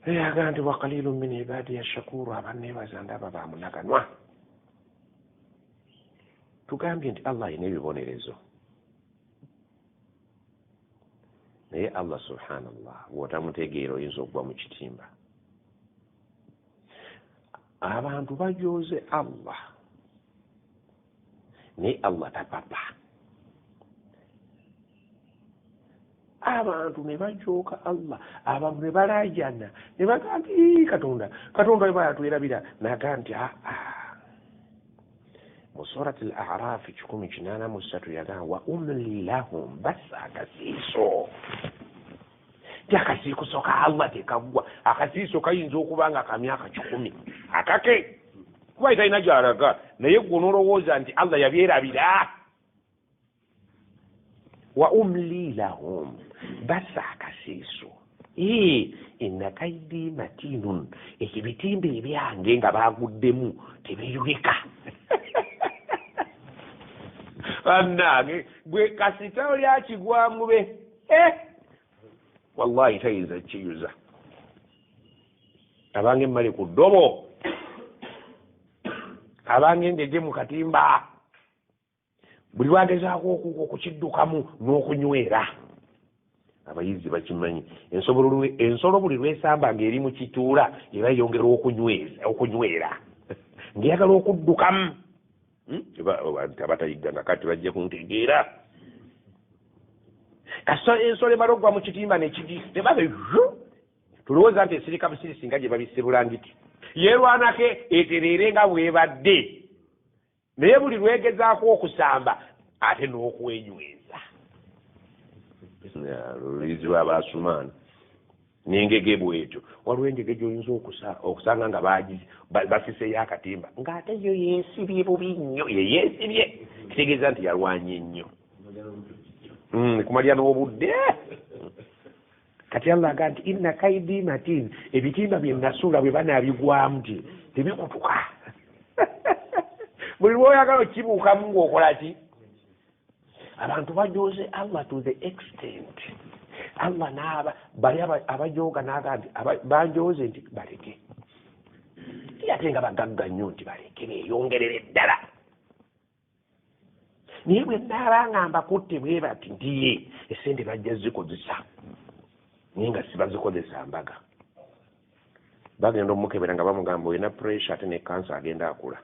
aga nti wakalilu min ibadiya shakuru abanneebaza ndaba bamunaganwa tugambye nti allah ayina ebibonerezo naye allah subhanallah bw'otamutegeera oyinza okugwa mu kitimba abantu bajooze allah naye allah tapapa abantu ne bajooka allah abantu ne balajana ne bagamba katonda bwe yatwerabira naga nti mu surati al-a'raf 183 yagamba wa umli lahum basa akasiiso ti akasiiso ka allah tekagwa akasiiso kayinza okuba nga akamyaka 10 akake kuba italina gyalaga naye gwe n'olowooza nti allah yabyerabira wa umli lahum basa akasiiso inna kaidi matinun ekibitimbe ebyange nga baguddemu tebiyulika annange gwe kasita oli akigwamu be wallahi tayinza kiyuza abange mmali ku ddobo abange ngeje mu katimba buli lwagezaako okukiddukamu n'okunywera abayizi bakimanyi ensolo buli lwesamba ng'eri mu kituula eba yongera okunywera ng'eyagala okuddukamu abatayiga nga kati bajja kuntegeera kasita ensolo emala okugwa mu kitimba nekigi nebabe tulowooza nti esirika busirisi nga gye babisse bulangiti yeerwanako etereere nga bwebadde naye buli lwegezaako okusamba ate n'okwenyweza lulizi lw'abasumaani n'engege bwetyo waliwo engege gyoyinza okusanga nga basiseyo akatimba ng'ate yo yeesibye bubi nnyo yeyeesibye kitegeeza nti yalwanye nnyo kumalya n'obudde kati Allah aga nti inna kaidi matin ebitimba bye nasula bwe banaabigwamu nti tebikutuka buli lwoyagala okibuukamu ng'okola ki abantu bajooze Allah to the extent Allah n'aba bali abajooga n'aga nti banjooze nti baleke ate nga bagagga nnyo nti baleke beeyongerere ddala naye bwe naaba nga mbakutte bwe bati ndiye essente bajja zikozesa naye nga sibazikozesa mbaga bagenda omukebera nga bamugamba olina pressure ate ne kansa agenda akula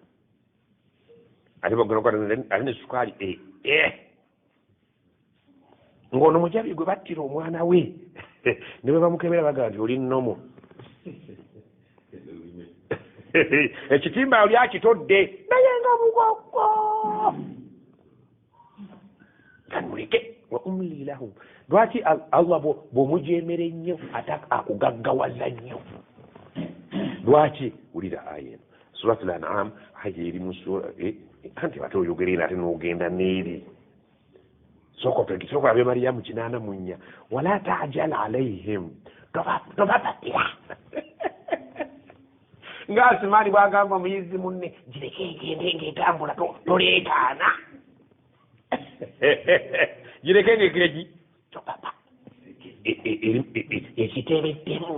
ate bagenda ali ne sukaali ng'ono mujabi gwe battira omwana we ne bwe bamukebera bagamba nti oli nnomo ekitimba oli akitodde naye nga mugogo kanuleke wa umli lahum lwaki Allah bw'omujeemera ennyo ate akugaggawaza nnyo lwaki wulira aya eno suratul an'am aya eri mu sura anti ate oyogerera ate n'ogenda n'eri sokola be mariyamu 84 wala tajal alaihim tobapatira ng'asimaani bwagamba muyizi munne gireke egende ng'etambula toleekaana gireke ng'ekireki topapa ekiteebeddemu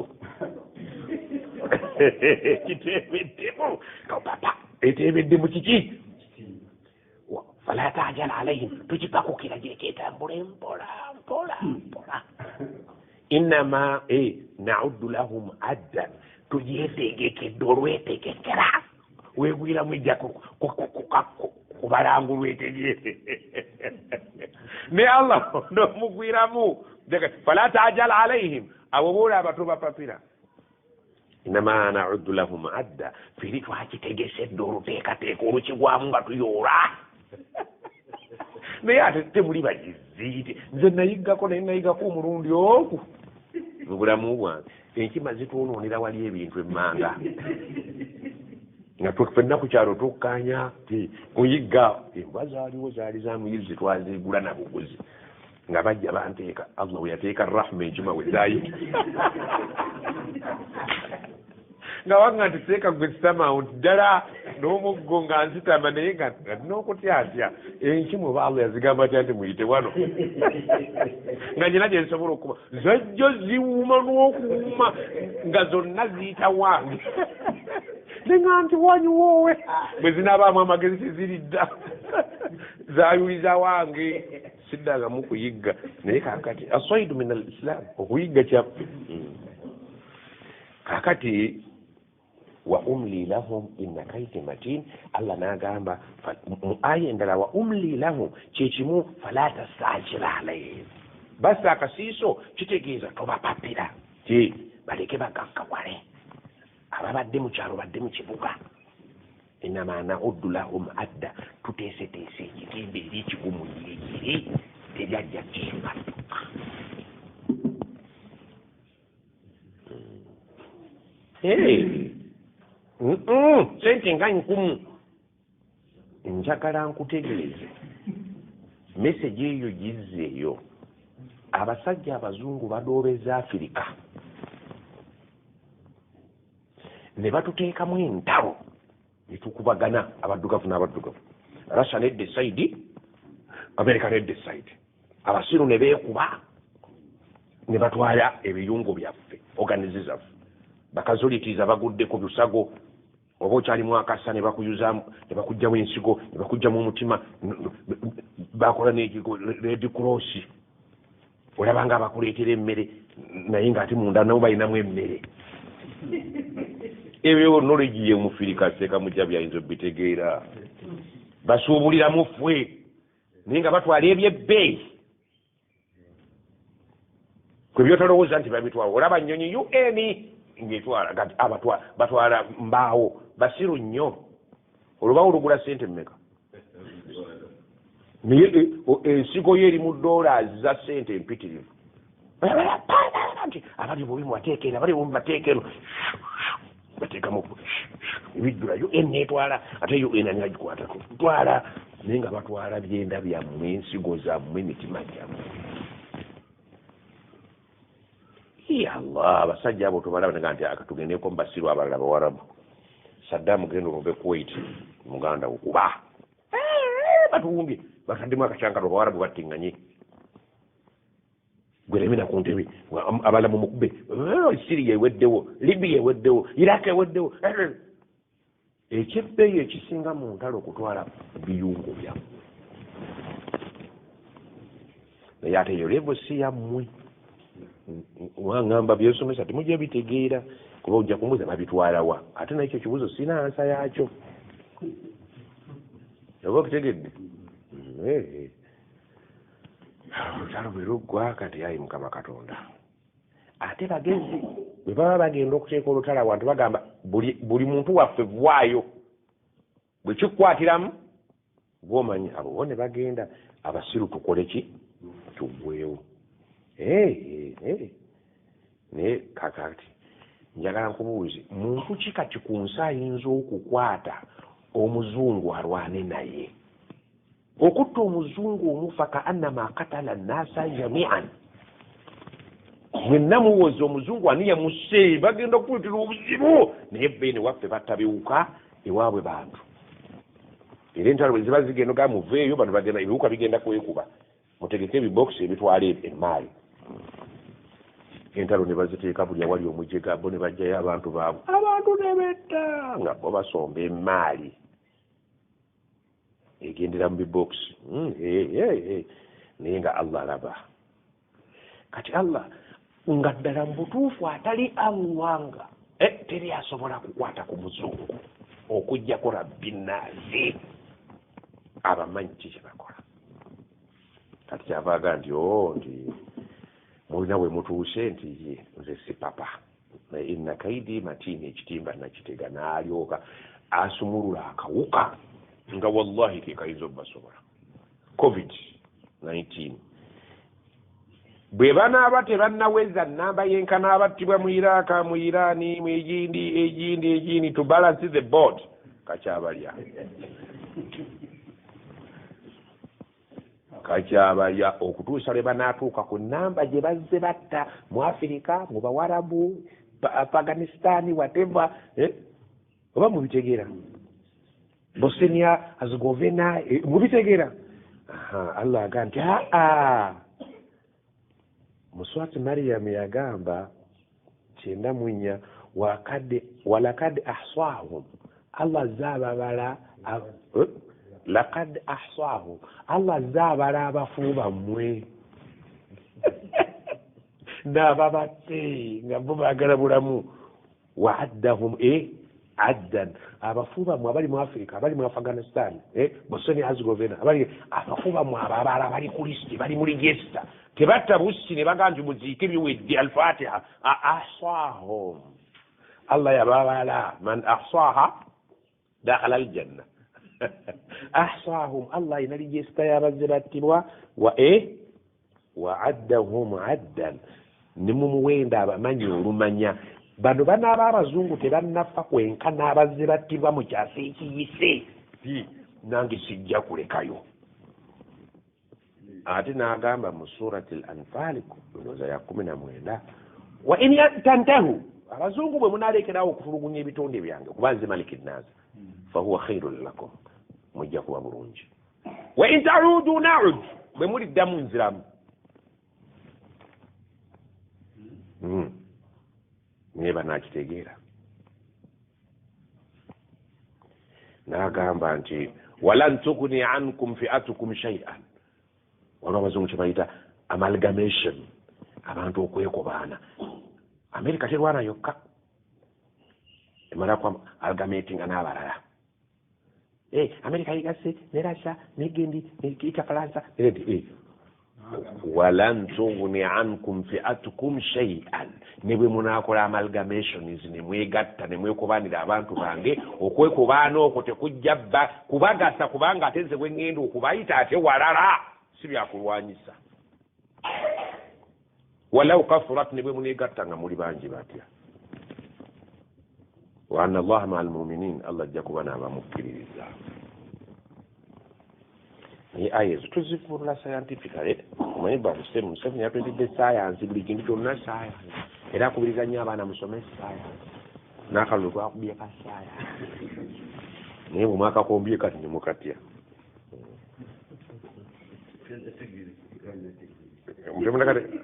topapa eteebeddemu kiki fala tajal alaihim tukipakukira gireke etambule mpola innama nauddu lahum addan tujetegekedde olwetegekera wegwiramu ejja kubalanga olwetegere ne Allah nomugwiramu fala tajal alaihim abo boola abato bapapira innama nauddu lahum adda firi twakitegesedde oluteekateeka olukigwamu nga tuyoola naye ate temuli bagizi nze nayiggako naye nayiggako omulundi ogu mu bulamu bwange enkima zitwonoonera wali ebintu emmanga nga ffenna ku kyalo tukkanya ti kuyigga embwa zaaliwo zaali za muyizi twazigula na buguzi nga bajja banteeka Allah we yateeka rahma enkima we zaayita nga wanga nti teeka gwe samawunt ddala n'omuggo nga nzitama naye nga n'okutyatya enkima oba Allah yazigamba atya nti muyite wano nga nyina gye nsobola okuba zajjo ziwuuma n'okuwuuma nga zonna ziyita wange nenga nti wanyuwoowe bwe zinaabaamu amagezi teziridda zayuliza wange siddagamu kuyigga naye kakati asaidu min al islam okuyigga kyaffe kakati wa umli lahum inna kaiti matin Allah n'agamba mu aya endala wa umli lahum kyekimu fala tastajila alayhim basi akasiiso kitegeeza tobapapira ti baleke bagaggawale ababadde mu kyalo badde mu kibuga innama nauddu lahum adda tuteeseteese ekitimba eri ekigumu nyirigiri teryajja kyematuka sente nga nkumu njagala nkutegeeze meseji eyo gizzeeyo abasajja abazungu badoobeza Afirika ne batuteekamu entalo ne tukubagana abaddugavu n'abaddugavu Russia nedda esaidi America nedda esaidi abasiru ne beekuba ne batwala ebiyungo byaffe organize zaffe bakazolities abagudde ku lusago oba okyalimu akasa ne bakuyuzamu ne bakugjamu ensigo ne bakugjamu omutima bakola n'ekigo Red Cross olabanga abakuleetera emmere naye ng'ate munda nabo balinamu emmere ebyo knowledge ye mufirikase kamujja byayinza obitegeera basuubuliramu ffe naye nga batwala ebyebbeeyi kwe byotalowooza nti babitwala olaba nnyonyi UN ng'etwala kati batwala mbaawo basiru nnyo olubaawo olugula ssente mmeka naye ensigo ye eri mu dollars za ssente empitirivu nti abali bubi mubateekeno abali bubi mubateekeno bateekamu ebijjula UN netwala ate UN aniagikwatako twala naye nga batwala byenda byammwe ensigo zammwe emitima gyammwe Allah abasajja abo tubalaba nti akatugendeko mubasiru abalala bawarabu Saddam genda olumbe Kuwait muganda okuba batuwumbye bataddemu akacankalo bawarabu battinganye gweremina ku ntebe abalala mumukube Syria eweddewo Libya eweddewo Iraq eweddewo ekyebbeeyi ekisinga mu ntalo okutwala biyungo byammwe naye ate eyo levo si yammwe wangamba byosomesa temujja bitegeera kuba ojja kumuuza babitwalawa ate nakyo kibuuzo sina ansa yakyo oba okitegedde olutalo bwe luggwa kati ayi Mukama Katonda ate bagezi bwe baba bagenda okuteeka olutalo awantu bagamba buli muntu waffe vwayo bwe kikwatiramu gwomanyi abo bo ne bagenda abasiru tukole ki tuggweewo naye kakati njagala nkubuuze muntu ki kati ku nsi ayinza okukwata omuzungu alwane naye okutta omuzungu omufa ka annama katala nnasa jamian mwenna muwoza omuzungu ani yamusse bagenda okupulitira obuzibu naye bene waffe battabiwuka ewaabwe bantu era entalo bwe ziba zigenda ga muveeyo bano bagenda ebiwuka bigenda kwekuba mutegeke ebibokisi ebitwala emaali entalo ne baziteeka buli awali omujega bo ne bajjayo abantu baabwe abantu ne betta nga bo basomba emaali egendera mu bibokisi naye nga Allah alaba kati Allah nga ddala mu butuufu atali Allah nga teri asobola kukwata ku muzungu okuggyako rabbi naazi abamanyi ki kye bakola kati kyavaaga nti nti mulina bwe mutuuse nti nze si papa inna kaidi matini ekitimba nakitega n'alyoka asumulula akawuka nga wallahi kekayinza obubasobola COVID-19 bwe banaaba tebannaweza nnamba yenkana abattibwa mu Iraka mu Irani mu egindi to balance the board kakyabalya okutuusa lwe banaatuuka ku nnamba gye bazze batta mu Afirika mu Bawarabu Afghanistan whatever oba mubitegeera Bosnia Herzegovina mubitegeera Allah aga nti Muswati Maryam yagamba 94 walakad ahsahum Allah zababala lakad ahsahum Allah zabala abafu bammwe n'ababatte nga bo baagala bulamu wa'addahum addan abafu bammwe abali mu Afirika abali mu Afghanistan Bosnia Herzegovina abali abafu bammwe ababala bali ku listi bali mu register tebatta busi ne bagamba muziike biwedde al-Fatiha ahsahum Allah yababala man ahsaha dakhala al-janna ahsahum Allah ina register y'abazze battibwa wa'addahum addan nimumuwenda abamanyi olumanya bano banaaba abazungu tebannafa kwenka n'abazze battibwa mu kyasa ekiyise nange sijja kulekayo ate n'agamba mu surati al-Anfal ndowooza ya 19 wa in tantahu abazungu bwe munaalekerawo okufulugunya ebitonde byange kuba nze maliki nnaasa fahuwa khairun lakum mujja kuba bulungi wa in ta'udu na'ud bwe muliddamu nziramu naye banaakitegeera n'agamba nti walan tugni ankum fi'atukum shay'an waliwo abazungu kye bayita amalgamation abantu okwekobaana America terwana yokka emala kwa amalgamating n'abalala America yigase ne Russia ne Gindi ne Faransa walan tughni ankum fi'atukum shay'an nebwe munakola amalgamations ne mwegatta ne mwekobanira abantu bange okwekobaana okwo tekujjabba kubagasa kubanga atenze bwengendo okubayita ate walala sibyakulwanyisa walau kafurat nebwe munegatta nga muli bangi batya wa anna allaha ma'al mu'minin allah jakubana abamukkiririza ni ayes tuzifurula scientifically mwenye bamusemu musemu yapendide science buli kintu kyonna science era akubiriza nnyo abaana musome science n'akalulu twakubye ka science naye bwe mwakakombye kati ne mukatya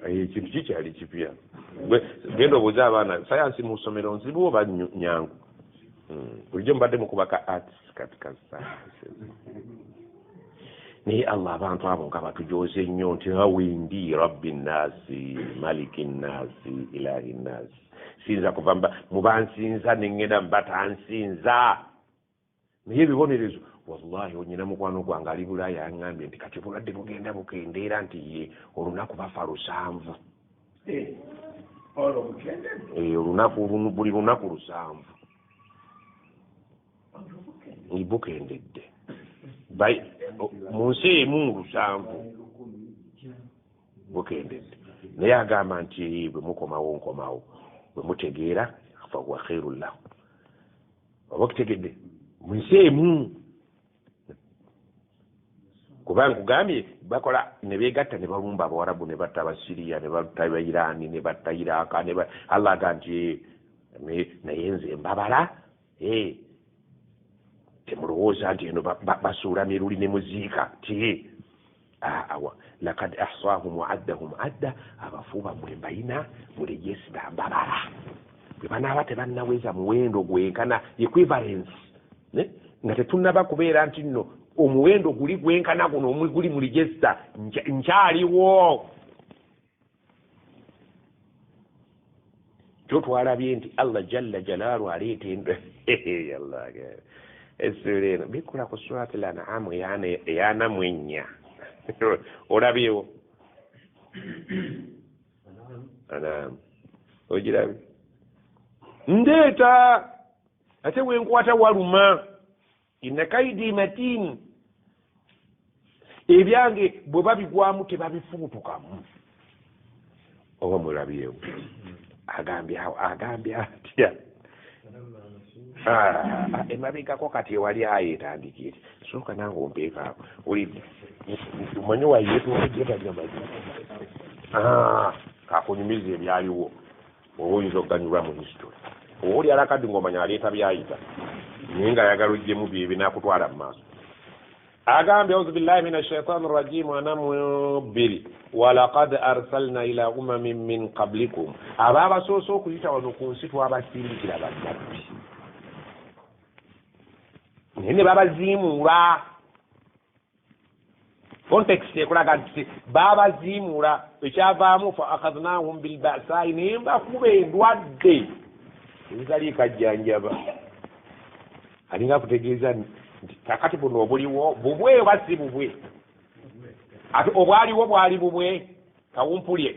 ekintu kikyali kipya genda obuuza abaana science mu ssomero nzibu oba nyangu bulijjo mubadde mukubaka arts kati ka science naye allah abantu abo nga batujoze nnyo nti awindi rabbi nnaasi maliki nnaasi ilahi nnaasi sinza kuva mubansinza nengenda mubatansinza naye ebibonerezo wallahi onyina mukwano gwange ali Bulaaya yaŋŋambye nti kati bulwadde bugenda bukendeera nti ye olunaku bafa 7 olunaku buli lunaku 7 bukendedde mu nsi emu 7 bukendedde naye agamba nti bwe mukomawo nkomawo bwe mutegeera fa huwa khairul lahu oba kitegedde mu nsi emu kubanga kugambye bakola ne beegatta ne balumba Abawarabu ne batta Abasiriya ne batta Abairani ne batta Iraka Allah aga nti naye nze mbabala temulowooza nti eno basuula miruli ne muziika ti awa lakad ahsahum wa addahum adda abafuuba mwe mbayina mulejesita mbabala bwe banaaba tebannaweza muwendo gwenkana equivalence nga tetunnaba kubeera nti nno omuwendo guli gwenkana guno omuli guli mu register nkyaliwo twalabye nti Allah jalla jalaalu aleeta Allah essura eno bikula ku surati al-An'am eyanamu 4 olabyewo Anam ogirabye ndeeta ate wenkwata waluma inna kaidi matin ebyange bwe babigwamu tebabifuutukamu oba mulabyewo agambye atya emabegako kati ewali ayetandikire sooka nange ompeekaako olidde omanyi wayetuwajetajamaji kakunyumiza ebyaliwo oba oyinza okuganyulwa mu history oba oli alakadde ng'omanya aleeta byayita naye nga ayagala ojjemu byebyo nakutwala mu maaso agambye auzu billahi min ashaitani rrajim anamu 2 walaqad arsalna ila umamin min qablikum ababasoose okuyita wano ku nsi twabasindikira bannabbi naye ne babaziimuula context ekulaga nti babaziimuula ekyavaamu fa akhadnahum bilbasai naye mbakuba endwadde ezitali kajjanjaba alinga kutegeeza nti kakati buno obuliwo bubwe oba si bubwe ate obwaliwo bwali bubwe kawumpulye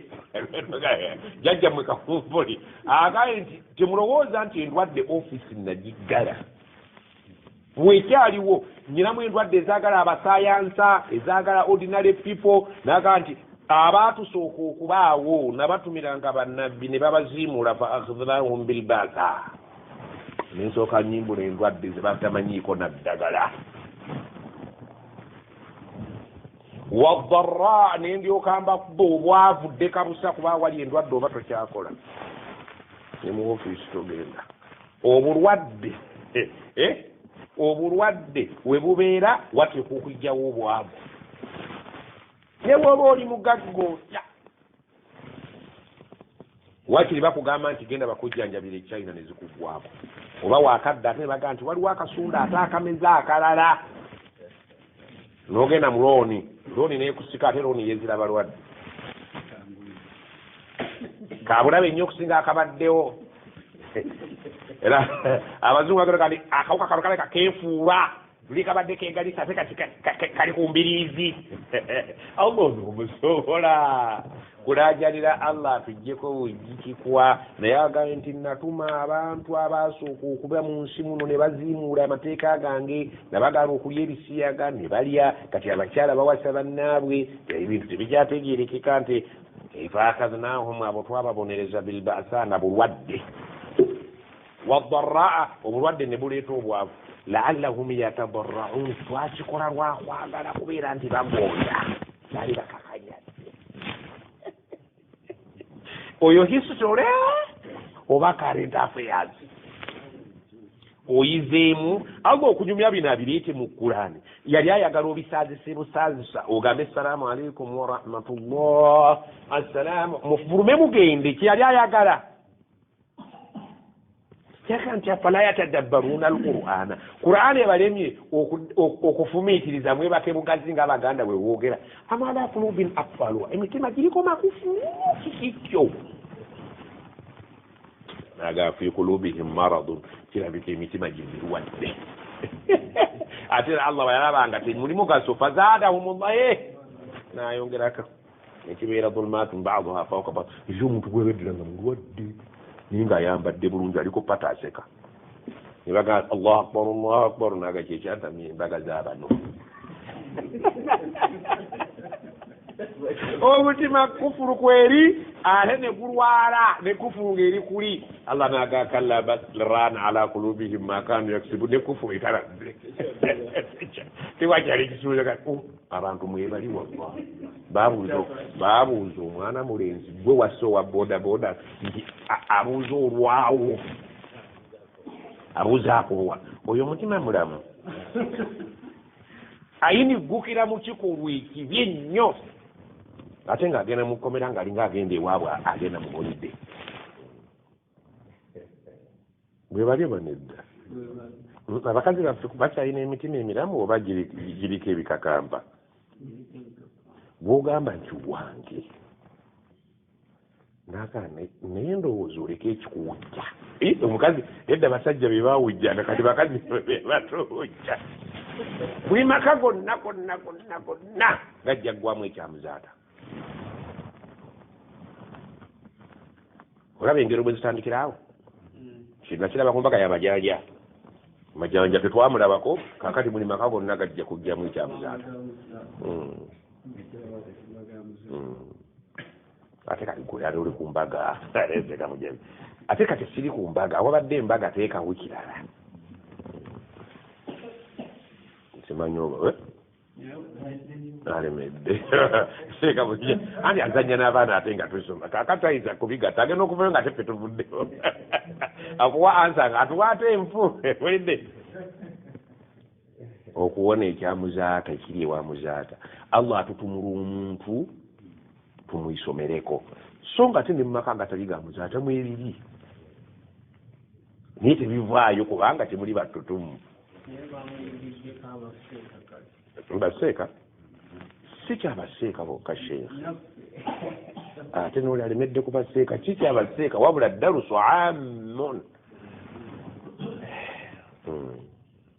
jajjammwe kawumpulye agaye nti temulowooza nti endwadde ofisi nagiggala bwekyaliwo nyinamu endwadde ezaagala abasayansa ezaagala ordinary people naga nti abaatusooka okubaawo nabatumiranga bannabbi ne babaziimula fa akhadnahum bilbasa nensooka nyimbula endwadde zebatamanyiiko naddagala waddarra nendyoka mbakuba obwavudde kabusa kuba wali endwadde oba tokyakola ne mu ofiisi togenda obulwadde obulwadde we bubeera wateeka okujjawo obwavu ne bwoba oli mugaggoosa wakiri bakugamba nti genda bakujjanjabira China ne zikuggwako oba wakadda ate ne bagaa nti waliwo akasunda ate akameza akalala n'ogenda mu looni neekusika ate looni yeezira balwadde kabulabe nnyo okusinga akabaddewo era abazungu bagero kati akawuka kano kaleka keefuula luli kabadde keegalisa ate kati kali ku mbiriizi allah omusobola kulaajanira allah atuggyeko bugikikwa naye agambye nti natuma abantu abasooka okuba mu nsi muno ne baziimuula amateeka gange nabagaana okulya ebisiyaga ne balya kati abakyala bawasa bannaabwe ebintu tebikyategeerekeka nti faakaznaahum abo twababonereza bilbasa na bulwadde wadarraa obulwadde ne buleeta obwavu laallahum yatadarraun twakikola lwakwagala kubeera nti bagonda bali bakakanya oyo history oba current affairs oyizeemu algo okunyumya bino abireete mu Qur'ani yali ayagala obisaazise busaazisa ogambe assalamu alaikum warahmatullah assalamu mufulume mugende kyeyali ayagala kyaka nti afala yatadabbaruna alqur'ana Qur'ani ebalemye okufumiitiriza mwebake bugazi ng'abaganda bwe boogera amala qulubin aqfaluha emitima giriko makufu kikyo naga fi qulubihim maradun kirabika emitima gimirwadde ate allah bayalabanga ti mulimu gaso fazadahumullah nayongerako nekibeera dhulmatun ba'daha fawqa ba'd ejo omuntu gwebeddera nga mulwadde naye ng'ayambadde bulungi aliko pata aseka nebaga allahu akbar naga kyekyantamye embaga z'abano omutima kufuru kweri ate ne gulwala ne kufuru ng'eri kuli allah naga kalla basran ala qulubihim ma kanu yaksibu ne kufuru etaladde tewakyali kisuuza abantu mwebali wallah babuuza omwana mulenzi gwe wassa owa bodaboda nti abuuza olwawo abuuzaakoowa oyo mutima mulamu ayiniggukira mu kikolwa ekibi ennyo ate ng'agenda mu kkomera ng'alinga agenda ewaabwe agenda mu holide bwe bali banedda abakazi baffe bakyalina emitima emiramu oba giriko ebikakamba bw'ogamba nti wange naye ndowooza oleka ekikuwujja omukazi edda basajja be bawujjanga kati bakazi be batowujja buli maka gonna gajja ggwamu ekyamuzaata olaba engero bwe zitandikiraawo nakiraba ku mbaga y'amajanja amajanja tetwamulabako kakati buli maka gonna gajja kujjamu ekyamuzaata ate kati guyali oli ku mbaga ate kati siri ku mbaga wabadde embaga teekawo kirala simanyi oba alemedde anti azanya n'abaana ate nga tusoma kakatayiza kubigatta agenda okuvayo nga tefe tuvuddewo akuwa ansa nga atuwa ate enfu wedde okuwona ekyamuzaata ekiri ewa muzaata allah atutumula omuntu tumwisomereko so nga ate ne mumaka nga tali ga muzaata mwebiri naye tebivaayo kubanga temuli battutumu baseeka si kyabaseeka bokka sheekha ate nooli alemedde ku baseeka ki kyabaseeka wabula darusu amun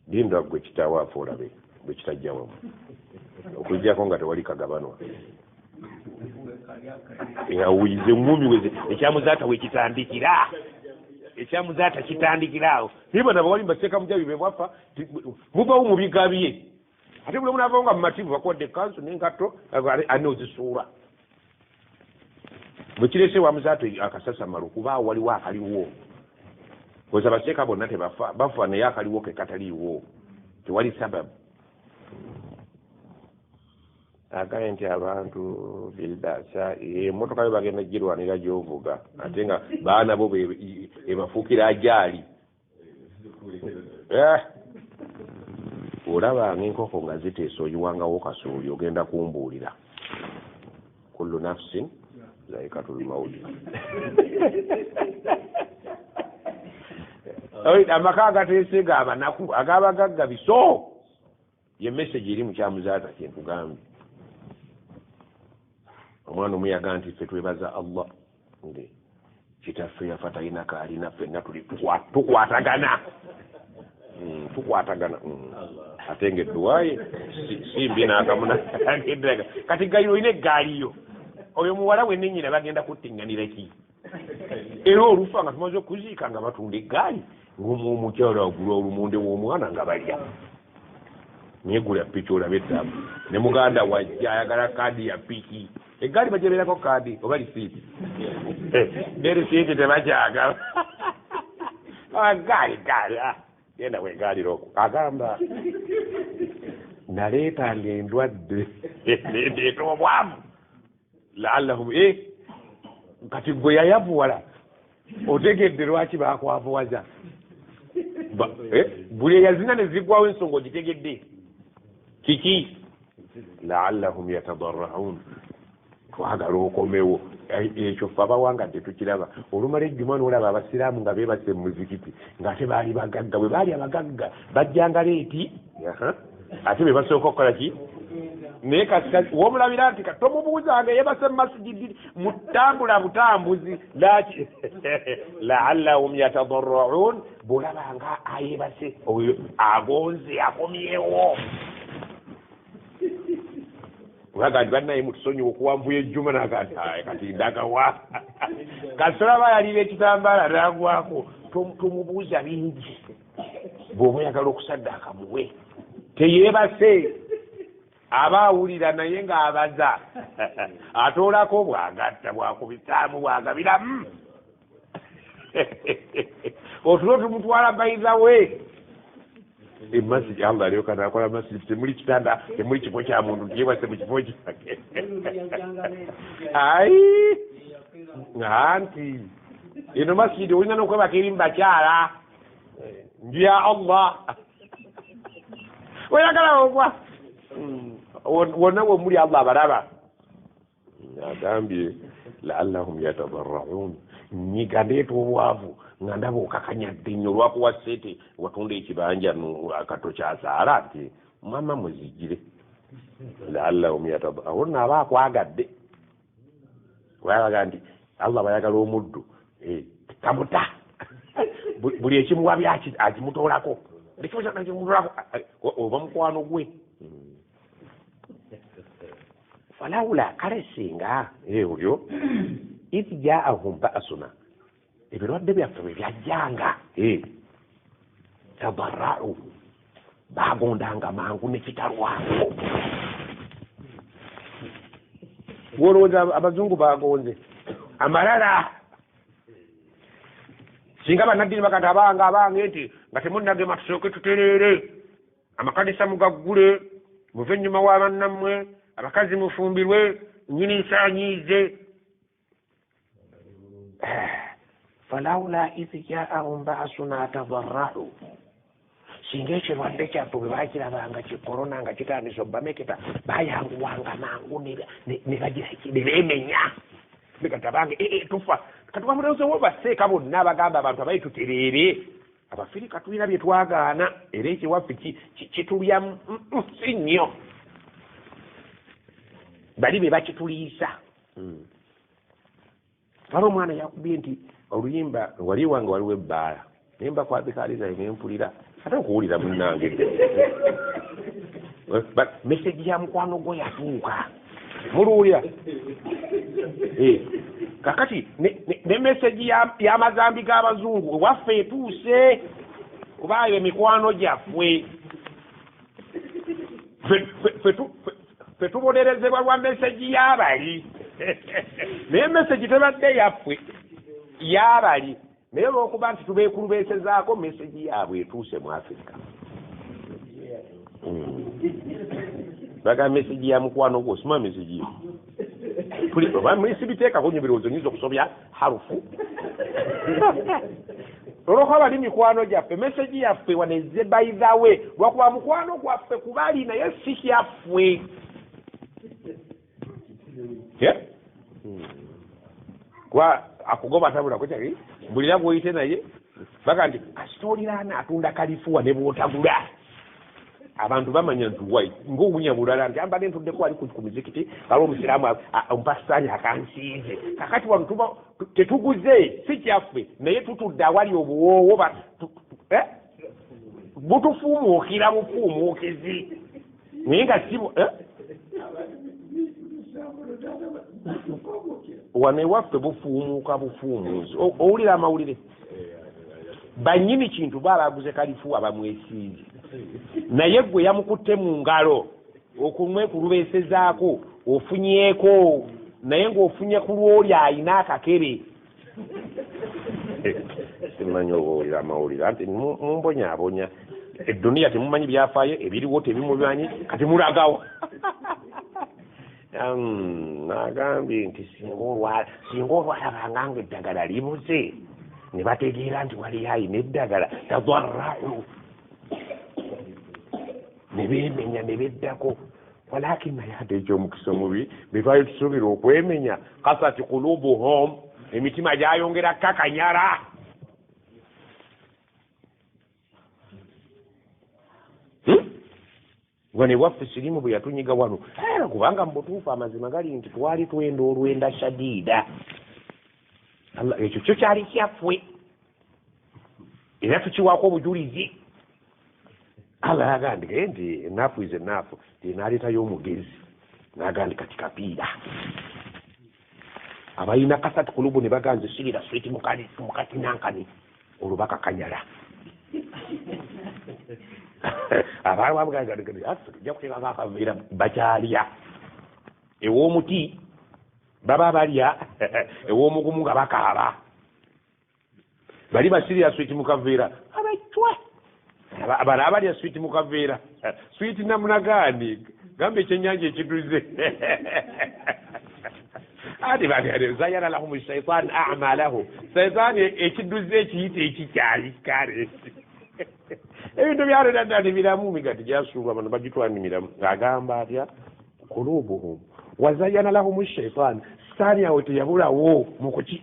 linda gwe kitawaafu olabe bwe kitajjawamu okujjako nga tewali kagabanwa awuyize ngumi weze ekyamuzaata wekitandikira ekyamuzaata kitandikiraawo naye bana bawali baseeka mujabi be bwafa mubawo mu bigabye ate buli omuntu avawo nga mumativu bakodde kansu n'engatto alina ozisuula bwe kirese wa muzaata akasasamalo kuba waliwo akaliwo koza baseeka bonna tebafa bafa naye akaliwo ke kataliiwo tewali sababu agaye nti abantu bilbasa emotoka yo bagenda girwanira gyovuga ate nga baana bo ebafuukira ajaali olabanga enkoko nga ziteesa oyiwangawo kasooli ogenda kumbuulira kullu nafsin zaikatul mauti amaka agateese gaabanaku agabagagga biso ye message eri mukyamuzaata kyenkugambye omwana omu yagaa nti ffe twebaza allah kitaffe yafa talina kaalina ffenna tuli tukwatagana ate ng'edduwaaye simbi n'akamuna kati gayiro olina eggaaliyo oyo muwala we ne nnyina bagenda kuttiŋŋanira ki era olufa nga tumaze okuziika nga batunda eggaali ng'omukyala agula olumonde w'omwana nga balya naye gula piki olaba eddamu ne muganda wajja ayagala kaadi ya piki eggaali bajeberako kaadi oba lisiiti ne lisiiti tebakyagala gaali genda wegaalira okwo agamba naleetanga endwadde ndeeta obwavu laallahum kati gwe yayavuwala otegedde lwaki bakwavuwaza buli eyazina ne ziggwawo ensonga ogitegedde kiki laallahum yatadarraun twagala okomewo ekyo ffe abawangadde tukiraba olumala ejjuma n'olaba abasiraamu nga beebase mu muzikiti ng'ate baali bagagga bwe baali abagagga bajjanga leeti ate be basooka okukola ki naye kati womulabira nti tomubuuzanga yeebase mu masijidi mutambula butambuzi laki laallahum yatadarraun bwolabanga ayeebase oyo agonze akomyewo Wagati bannaye mutusonyiwa okuwanvuya ejjuma kati ndagawa kasolaba yaliira ekitambaala nagwako tomubuuza bingi bw'oba oyagala okusaddaaka muwe teyeebase aba awulira naye ng'abaza atoolako bw'agatta bwakubisaamu bw'agabiramu otulo tumutwala bayiza we emasigi Allah alyoka nakola masigi temuli kitanda temuli kifo kya muntu yeebase mu kifo kyake ayi nganti eno masigi olina n'okwebaka eri mu bakyala nju ya Allah oyagala ogwa wonna womuli Allah abalaba agambye laallahum yatadarraun nyiga ndeeta obwavu nga ndaba okakanyadde nnyo olwakuwa ssente watunda ekibanja akato kyazaala nti mama muzigire laallahum yatadarraun nno aba akwagadde wayaga nti Allah bayagala omuddu kamuta buli ekimuwa byaki akimutoolako ekimutolako oba mukwano gwe falawula kale singa olyo idh jaahum ba'suna ebirwadde byaffe bwe byajjanga tadarra'u bagondanga mangu nekitalwako wolowooza abazungu bagonze amalala singa bannaddini bakati abange nti nga temunnagema tusooke tutereere amakanisa mugaggule muve ennyuma w'abannammwe abakazi mufumbirwe nnyini nsaanyiize falawula idh jaahum ba'suna tadarra'u singa ekirwadde kyaffe bwe bakirabanga kikorona nga kitandisa obbameketa bayanguwanga mangu ne beemenya nekatabange tufa katukamulauzewo baseeka bonna bagamba abantu abayi tutereere abafirika tulina bye twagaana era ekiwaffe kitulya si nnyo bali be bakituliisa wali omwana yakubye nti oluyimba wali wange waliwo ebbaala naye mbakwabikaliza nempulira ate okuwulira munnange meseji ya mukwano gwe yatuuka muluwulira kakati ne meseji y'amazambi g'abazungu ewaffe etuuse kubaayo emikwano gyaffe fe tubonerezebwa lwa meseji y'abali naye meseji tebadde yaffe y'abali naye olwokuba nti tubeekulubeesezaako meseji yaabwe etuuse mu Afrika baga meseji ya mukwano gwo osoma meseji yo muli sibiteekako nyo birowoozo nyinza okusobya harufu olwokuba bali mikwano gyaffe meseji yaffe waneze by the way lwakuba mukwano gwaffe kubali naye si kyaffe kuba akugoba tabulako kyaki mbulira gwoyite naye baga nti kasitooliraana atunda kalifuwa ne bwotagula abantu bamanya ntuwai ng'ogunya bulala nti ambadde ntuddeko ali ku mizikiti kale omusiraamu omupakistaani akansiize kakati wano tetuguze si kyaffe naye tutudde awali obuwoowo butufuumuukira bufuumuukizi naye nga si wano ewaffe bufuumuuka bufuumuuzi owulira amawulire bannyini kintu baabaguze kalifuwa bamwesiize naye gwe yamukutte mu ngalo okumwekulubeesezaako ofunyeeko naye ng'ofunye ku lwoli ayina akakere simanyi obaowulira amawulire anti mumbonyaabonya edduniya temumanyi byafaayo ebiriwo tebimumanyi kati mulagawo nagambye nti singa olwalabanga nga eddagala libuze ne bategeera nti waliyo ayina eddagala tadarrau ne beemenya ne beddako walakin naye ate ekyomukisa omubi befaayo tusuubira okwemenya kasati kulubuhum emitima gyayongera kakanyala wane waffe sirimu bwe yatunyiga wano kubanga mubutuufu amazima gali nti twali twenda olwenda shadiida ekyo kyo kyali kyaffe era tukiwaako obujulizi Allah yagambye nti enaafu is enaafu n'aleetayo omugezi n'agandi kati kapiira abalina kasati kulubu ne baganze sirira switi mukatinankani olwo bakakanyala abaali bamuganja kuteekako akaveera bakyalya ew'omuti baba balya ew'omugumu nga bakaaba bali basirira switi mukaveera abacwa bano abalya switi mukaveera switi namunagandi gamba ekyenyanja ekiduze ati bagande zayyana lahum shaitan a'malahum shaitan ekiduze ekiyita ekikyali kale ebintu byalonadani miramu migati gyasuulwa bano bagitwanimiramu ng'agamba atya kulubuhum wazayyana lahum shaitan sitaani awo teyabulawo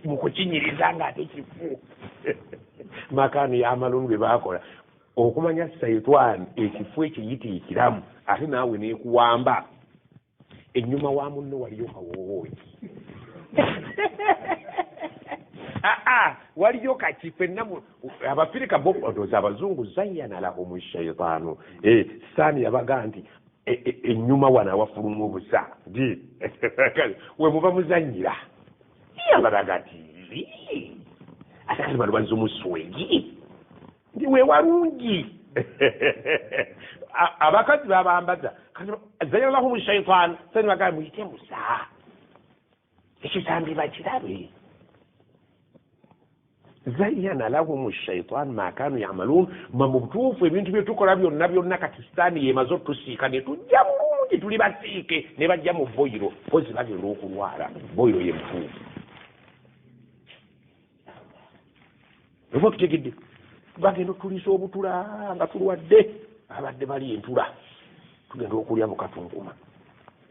mu kukinyiriza ng'ate kifu makanu yamalunu bwe bakola okumanya saitani ekifu ekiyita ekiramu ate naawe neekuwamba ennyuma wa munno waliyo kawoowooti waliyo kakife namu abafirika bodoza abazungu zayyana lahum shaitaanu sitaani yabaga nti ennyuma wano awafuluma obusa ndi we muba muzanyira yabalaga ti ate kati bano bazza omuswegi ndi we walungi abakazi babambaza zayyana lahum shaitaan sani bagaa muyite musa ekisambi bakirabe zayyana lahum shaitaan ma kanu yamaluun mu butuufu ebintu byetukola byonna kati sitaani yemaze otusiika ne tujja bulungi tuli basiike ne bajja mu boyiro pozi bagenda okulwala boyiro yemutuufu oba tutegedde bagenda otuliisa obutula nga tulwadde abadde bali entula tugenda okulya mu katunkuma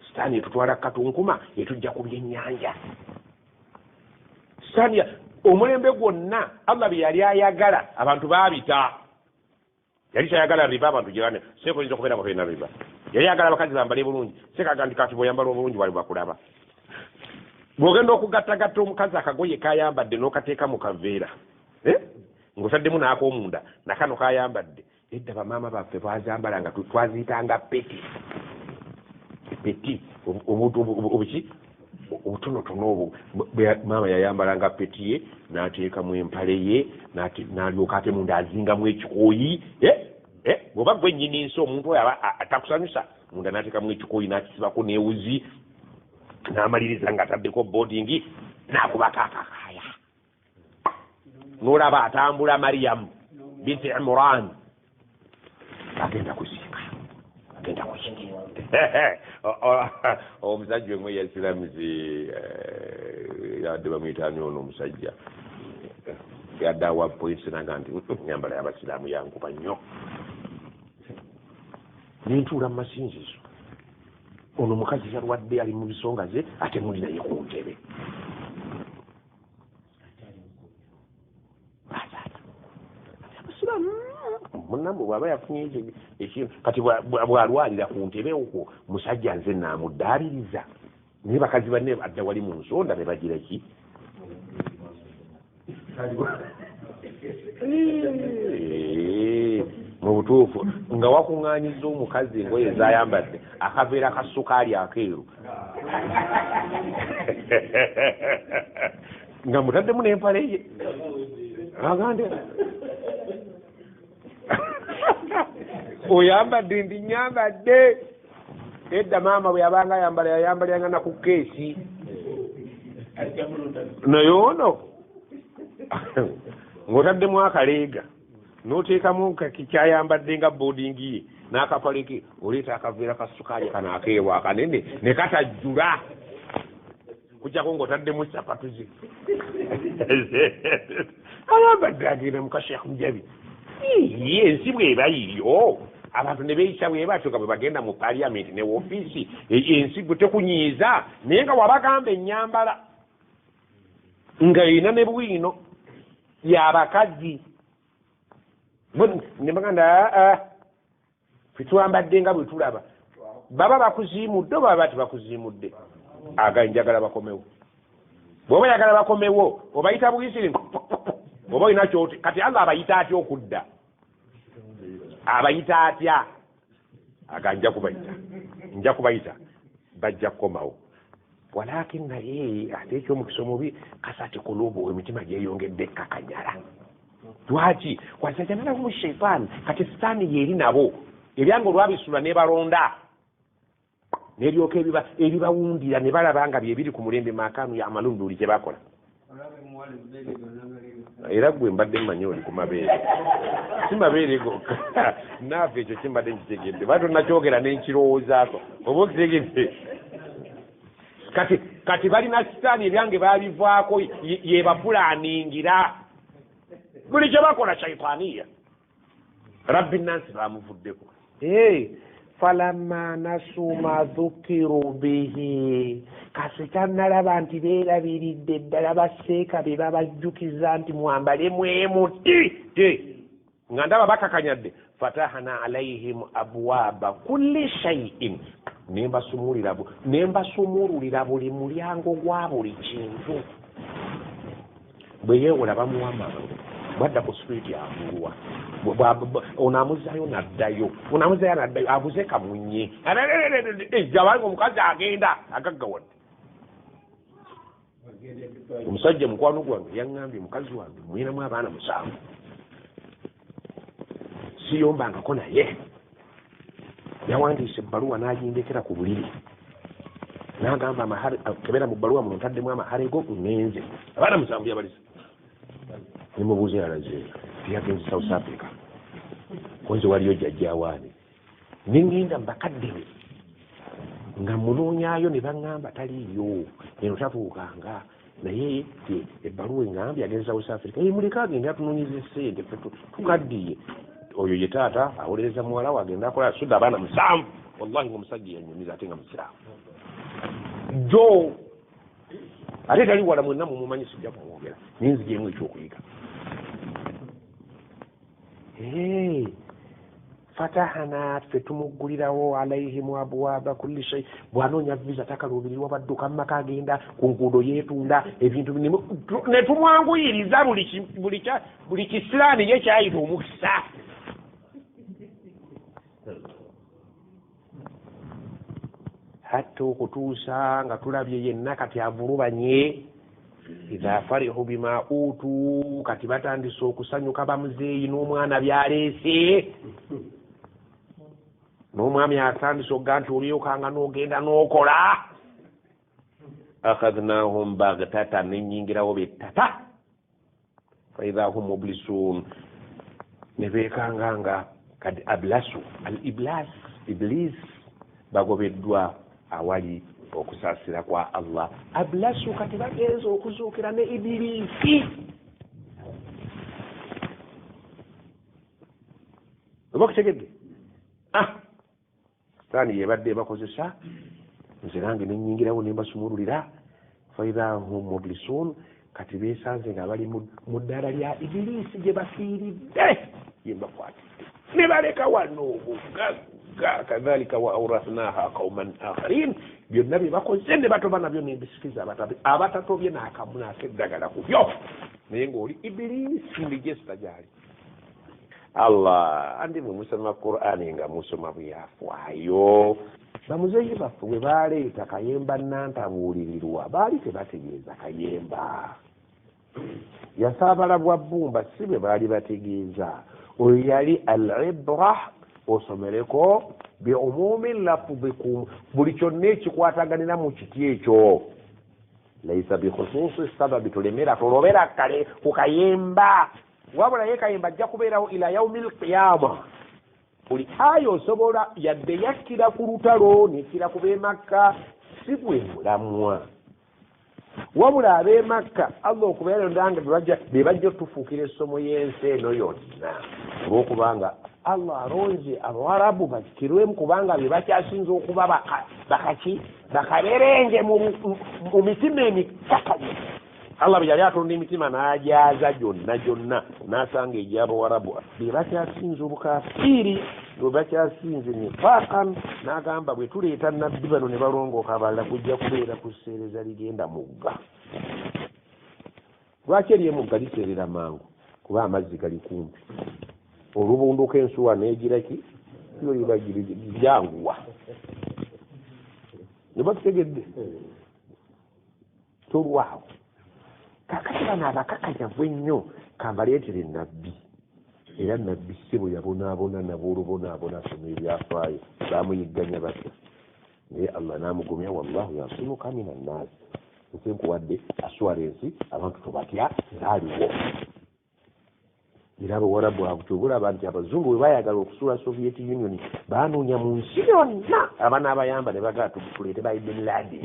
sitaani etutwala katunkuma etujja ku byennyanja sitaani omulembe gwonna Allah bye yali ayagala abantu baabita yali tayagala riba abantu gyebane sekoyinza okubeera mufeena riba yali ayagala abakazi bambale bulungi sekagandi kati bweyambala obulungi wali bakulaba bw'ogenda okugattagatta omukazi akagoye kayambadde n'okateeka mu kaveera ng'otaddemu n'akoomunda nakano kayambadde edda bamaama baffe twazambalanga twaziyitanga peti obuki obutonotono obwo maama yayambalanga peti ye n'ateekamu empale ye n'alyoka ate munda azingamu ekikooyi bw'oba gwe nnyini nsi omuntu oyo aba atakusanyusa munda n'ateekamu ekikooyi n'akisibako n'ewuzi n'amaliriza ng'ataddeko boardingi n'akubako akakaaya n'olaba atambula mariyamu binti imran agenda kuzinga agenda kuzinga omusajja omwe yasiramizi yadde bamuyitani ono omusajja yadde awa points naga nti nyambala y'abasiraamu yankuba nnyo nentuula mu masinzizo ono omukazi yalwadde ali mu bisonga ze ate muli naye ku ntebe abasiraamu munamwe bw'aba yafunye ekintu kati bw'alwalira ku ntebe okwo musajja nze naamuddaabiriza naye bakazi banne adda wali mu nsonda ne bagira ki mu butuufu nga wakuŋŋaanyiza omukazi engoye ezayambadde akaveera ka sukaali akeeru nga mutaddemu n'empale ye agande oyambadde ndi nyambadde edda maama bwe yabanga yayambaliranga na ku keesi naye ono ng'otaddemu akaleega n'oteekamu kyayambadde nga boodingi ye n'akapale ke oleeta akaveera ka sukaali kano akeeru akanene ne katajjula kujjako ng'otaddemu sapatu ze ayambadde agenda mukasheekh mujabi ensi bw'eba yiryo abantu ne beeyisa bwe batyo nga bwe bagenda mu paliamenti ne woofiisi ensi gwe tekunyiiza naye nga wabagamba ennyambala nga erina ne bwino yabakazi ne baganda fetwambadde nga bwe tulaba baba bakuziimudde oba baba tebakuziimudde njagala bakomewo bw'oba yagala bakomewo obayita buyisiri oba olina kyoti kati Allah abayita atya okudda abayita atya aga nja kubayita bajja kukomawo walakin naye ate ekyomukisa omubi kasati kulubu emitima gyeyongedde kakanyala lwaki wazajanalamu sheitaani kati sitaani yeeri nabo ebyanga olwabisula nebalonda neryoka ebibawundira ne balaba nga byebiri ku mulembe maakaanu yamalun buli kye bakola era gwe mbadde mmanyi oli ku mabeere si mabeere gokka naafe ekyo kimbadde nkitegedde bali tonakyogera nenkirowoozaako oba okitegedde kati balina sitaani ebyange babivaako yebapulaningira buli kye bakola shaitaaniya rabbi nansi bamuvuddeko falamma nasu ma dhukiru bihi kasi kyannalaba nti beerabiridde ddala baseeka be babajjukiza nti mwambale mwemuti nga ndaba bakakanyadde fatahana alaihim abwaba kulli shay'in nembasumululira buli mulyango gwa buli kintu bwe yeewola bamuwa mangu bwadda ku streeti avulwa onamuzzayo naddayo abuze kamunye jabanga omukazi agenda agaggawadde omusajja mukwano gwange yaŋŋambye mukazi wange muyinamu abaana 7 siyombangako naye yawandiisa ebbaluwa n'agindekera ku buliri n'agamba kebera mu bbaluwa muno ntaddemu amahare go ngenze abaana 7 yabaliza nimubuuze yalaze yagenze South Africa konze waliyo jjajjaawaani ningenda mbakaddewe nga munoonyaayo ne baŋŋamba taliiyo eno tabuukanga naye ebbaluwa eŋŋambye agenze South Africa muleka agende atunoonyeza essente tukaddiye oyo ye taata awolereza muwala we agenda akola sudde abaana 7 wallahi ng'omusajja yanyumiza ate nga musiraamu jo ate tali wala mwenna mumumanyi sijja kumwogera ninzijemu ekyokuyiga fatahana ffe tumuggulirawo alaihim abwaba kulli shay bwanoonya visa takaluubirirwa badduka mu maka agenda ku nguudo yeetunda ebintu ne tumwanguyiriza buli kisiraani ye kyayita omukisa hatta okutuusa nga tulabye yenna kati avulubanye idha farihu bima utu kati batandise okusanyuka bamuzeeyi n'omwana byaleese n'omwami atandise okuga nti olyokanga n'ogenda n'okola akhadhnahum baghtatan nenyingirawo bettata faidha hum mublisuun ne beekanga nga kadi ablasu al iblis bagobeddwa awali okusaasira kwa Allah ablasu kati bagenza okuzuukira ne ibilisi oba kutegedde sitaani yebadde ebakozesa nze nange nenyingirawo nembasumululira faidha hum mublisuun kati beesanze nga bali mu ddala lya ibilisi gye bafiiridde yembakwatidde ne baleka wano kadhalika wa awrathnaha qauman akharin byonna bye bakoze ne batoba nabyo nembisikiza abatatobye n'akamu n'akeddagala ku byo naye ng'oli ibilisi ndigesita gyali Allah andi bwe musoma Qur'ani nga musoma buyafaayo bamuzeeyi baffe bwe baleeta kayemba nantabuulirirwa baali tebategeeza kayemba yasaabala bwa bbumba si bwe baali bategeeza oyo yali al-ibra osomereko biumumi lafudhi buli kyonna ekikwataganira mu kiti ekyo laisa bikhususi sababi tolemera tolobera kale ku kayemba wabula ye kayemba ajja kubeerawo ila yaumi lqiyama buli aya osobola yadde yakkira ku lutalo nekkira ku b'emakka si bwe mulamwa wabula ab'emakka allah okubeera ndanga be bajja otufuukira essomo y'ensi eno yonna olwokubanga allah alonze abawarabu bakirwemu kubanga be bakyasinza okuba bakaberenge mu mitima emikakali allah bwe yali atonda emitima n'agyaza gyonna n'asanga egy'abawarabu be bakyasinza obukafiiri bwe bakyasinze nifaakan n'agamba bwe tuleeta nabbi bano ne balongooka abalala kujja kubeera ku sseereza ligenda mugga lwaki eryemugga liseerera mangu kuba amazzi gali kumpi olubunduka ensuwa n'egiraki yo liba janguwa ne batutegedde tolwawo kakati bano abakakajavu ennyo kambaleetere nabbi era nabbi si bwe yabonaabona naboolubonaabona asoma ebyafaayo baamuyigganya batya naye allah n'amugumya wallahu yasimuka mina nnaasi nsi nkuwadde assuarensi abantu tobatya zaaliwo era abawarabu abutobulaba nti abazungu bwe bayagala okusuula soviet union baanoonya mu nsi yonna abanaabayamba ne bagaa tuleete ba Ibn Laden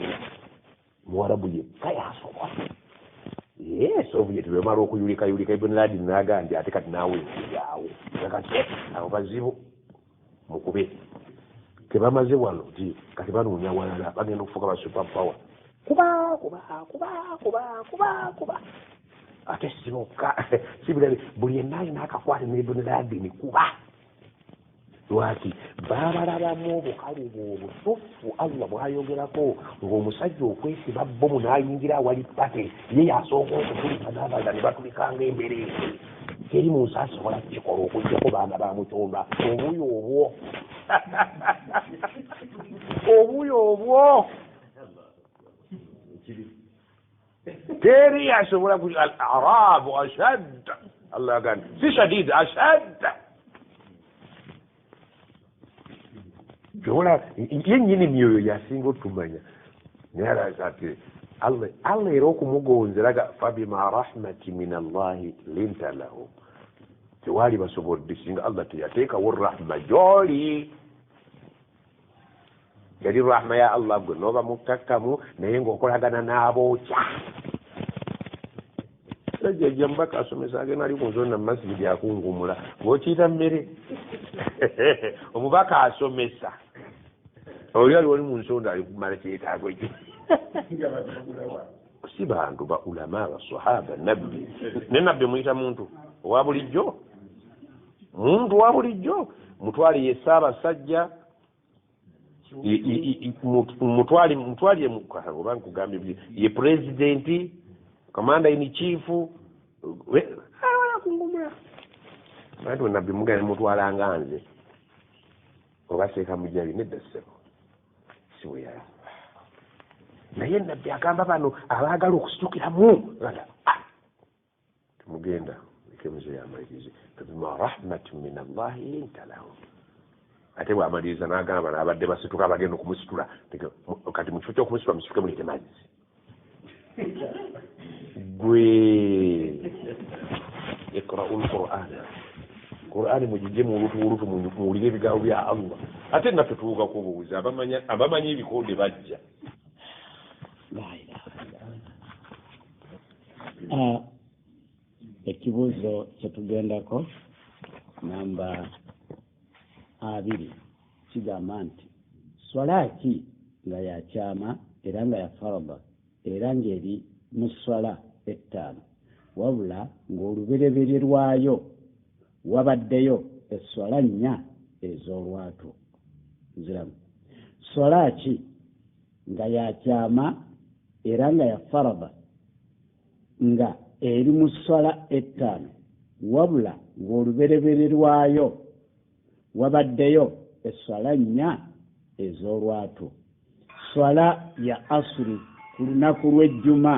muwarabu yekka yasobola soviet bwemala okuyulikayulika Ibn Laden n'agaa nti ate kati naawe ensiryaawo kati abo bazibu mukube tebamaze wano ti kati banoonya walala bagenda okufuuka ba super power kuba ate simuka sibirabe buli ennayo n'akakwate ne Ibn Laden kuba lwaki baabalabamu obukalubu obusufu allah bw'ayogerako ng'omusajja okwesiba bbomu n'ayingira awali pate ye yasooka okutulika n'abaza ne batulikanga embere teri mu nsi asobola kukikola okugjako baana bamutonda obuyo obwo teri asobola al-arabu ashad allah agamba si shadid ashad jola yennyini myoyo yasinga otumanya naye alaga ati allah era okumugonzeraga fabima rahmati min allahi linta lahu tewaali basobodde singa allah teyateekawo rahma gy'oli yali rahma ya allah gwe nooba mukkakkamu naye ng'okolagana n'abookya sajjajja mubaka asomesa agenda ali ku nzonna mumasijidi akungumula ng'okiyita mmere omubaka asomesa oli wali mu nsonda ali kumala kyetaago kyo si bantu ba ulama basahaba nabbi ne nabbi muyita muntu owa bulijjo mutwali ye ssaabasajja mutwali oba nkugambye ye pulezidenti commander in chief kungumula bantu nabbi mugane mutwalanga nze oba seeka mujali nedda ssebo siweya naye nabbi agamba bano abaagala okusitukiramu temugenda ekemuzo yamalirize fabima rahmatin min allahi linta lahum ate bw'amaliriza n'agamba n'abadde basituka bagenda okumusitula kati mu kifo ky'okumusitula musituke mulite mazzi gwe iqra'u lqur'ana qur'ani mugijje muwulutuwulutu muwulire ebigambo bya allah ate naffe tuwuga kubuuza abamanyi ebikoode bajja ekibuuzo kyetugendako namba 2 kigamba nti swala ki nga yakyama era nga ya farada era ng'eri mu swala ettaano wabula ng'olubereberye lwayo wabaddeyo esswala nnya ez'olwatu ziramu. Swala ki nga yakyama era nga ya farada nga eri mu swala ettaano wabula ng'oluberebere lwayo wabaddeyo esswala nnya ez'olwatu. Swala ya asuri ku lunaku lw'ejjuma,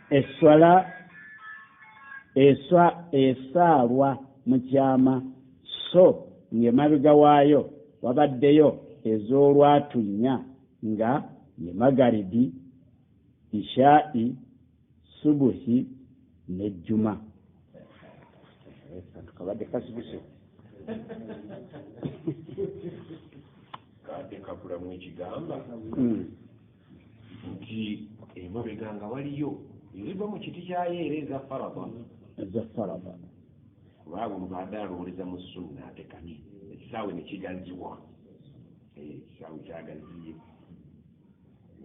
esswala esaalwa mu kyama so ng'emabega waayo wabaddeyo ez'olwatu nnya nga ye magaridi, ishaa'i, subuhi n'ejjuma. Kabadde kasibuse kadde kakulamu ekigamba nti emabega nga waliyo eziva mu kiti kyayo era eza farada kubanga omubaadde alowoleza mu sunna atekani ekisaawe nekigaziwa ekisaawe kyagaziye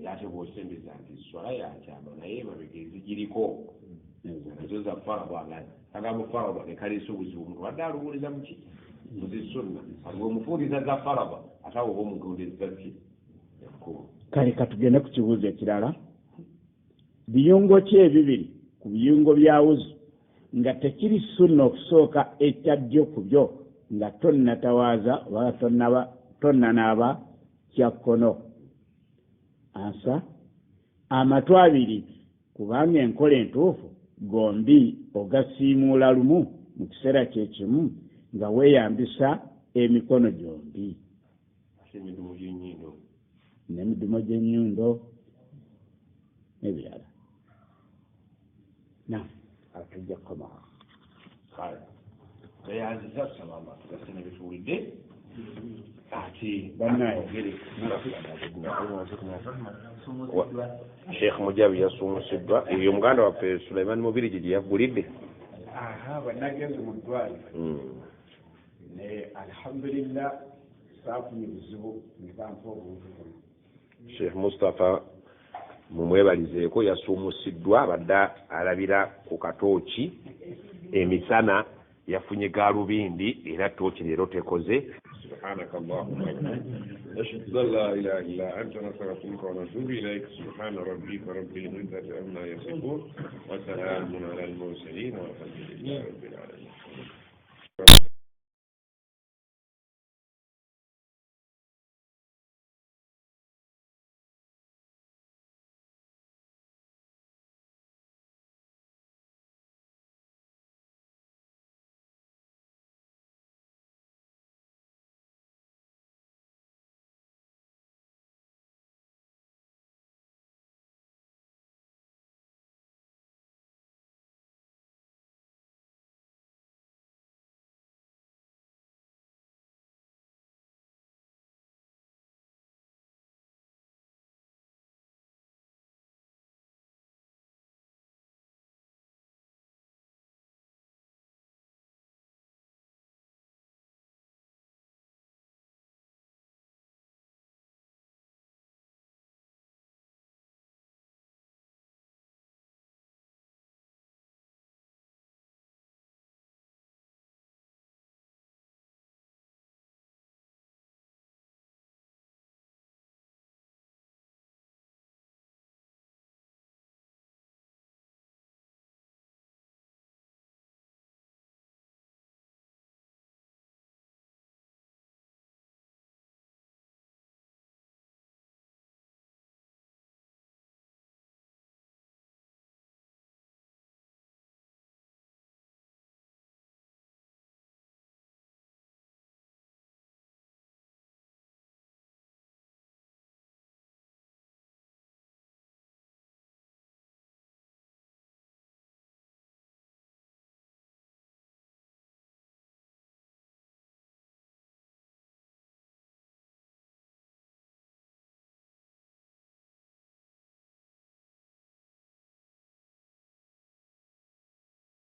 era ate bw'osembeza nti swala yakyama naye emabega ezigiriko nazo za farada agamba farada nekaleesa obuzibu omuntu badde alowoleza muki muzisunna aliwo omufuuriza za farada ate awo oba omugondeza ki ekkulu. Kale katugende ku kibuuzo ekirala. Biyungo ki ebibiri ku biyungo bya wuzu nga tekiri sunna okusooka ekyaddyo ku byo nga tonnatawaaza oba tonnanaaba kyakkono? Ansa, amatu abiri kubanga enkola entuufu gombi ogasiimuula lumu mu kiseera kye kimu nga weeyambisa emikono gyombi. N'emidumo gy'ennyindo n'ebirala. Atujja kukomawo kale gayanziza tusaba tugasene bituwulidde ati bannaye Sheikh Mujabi yasumusiddwa eyo muganda waffe Sulaiman Mubirigi gye yaggulidde bannagenze mu ddwaliro naye alhamdulillah saafunye buzibu nebampa obuntu. Sheikh Mustafa mumwebalizeeko yasumusiddwa abadde alabira ku katooki emisana yafunye gaalubindi era tooki leero tekoze. سبحانك اللهم نشهد أن لا إله إلا أنت نستغفرك ونتوب إليك. سبحان ربك رب العزة عما يصفون وسلام على المرسلين والحمد لله رب العالمين.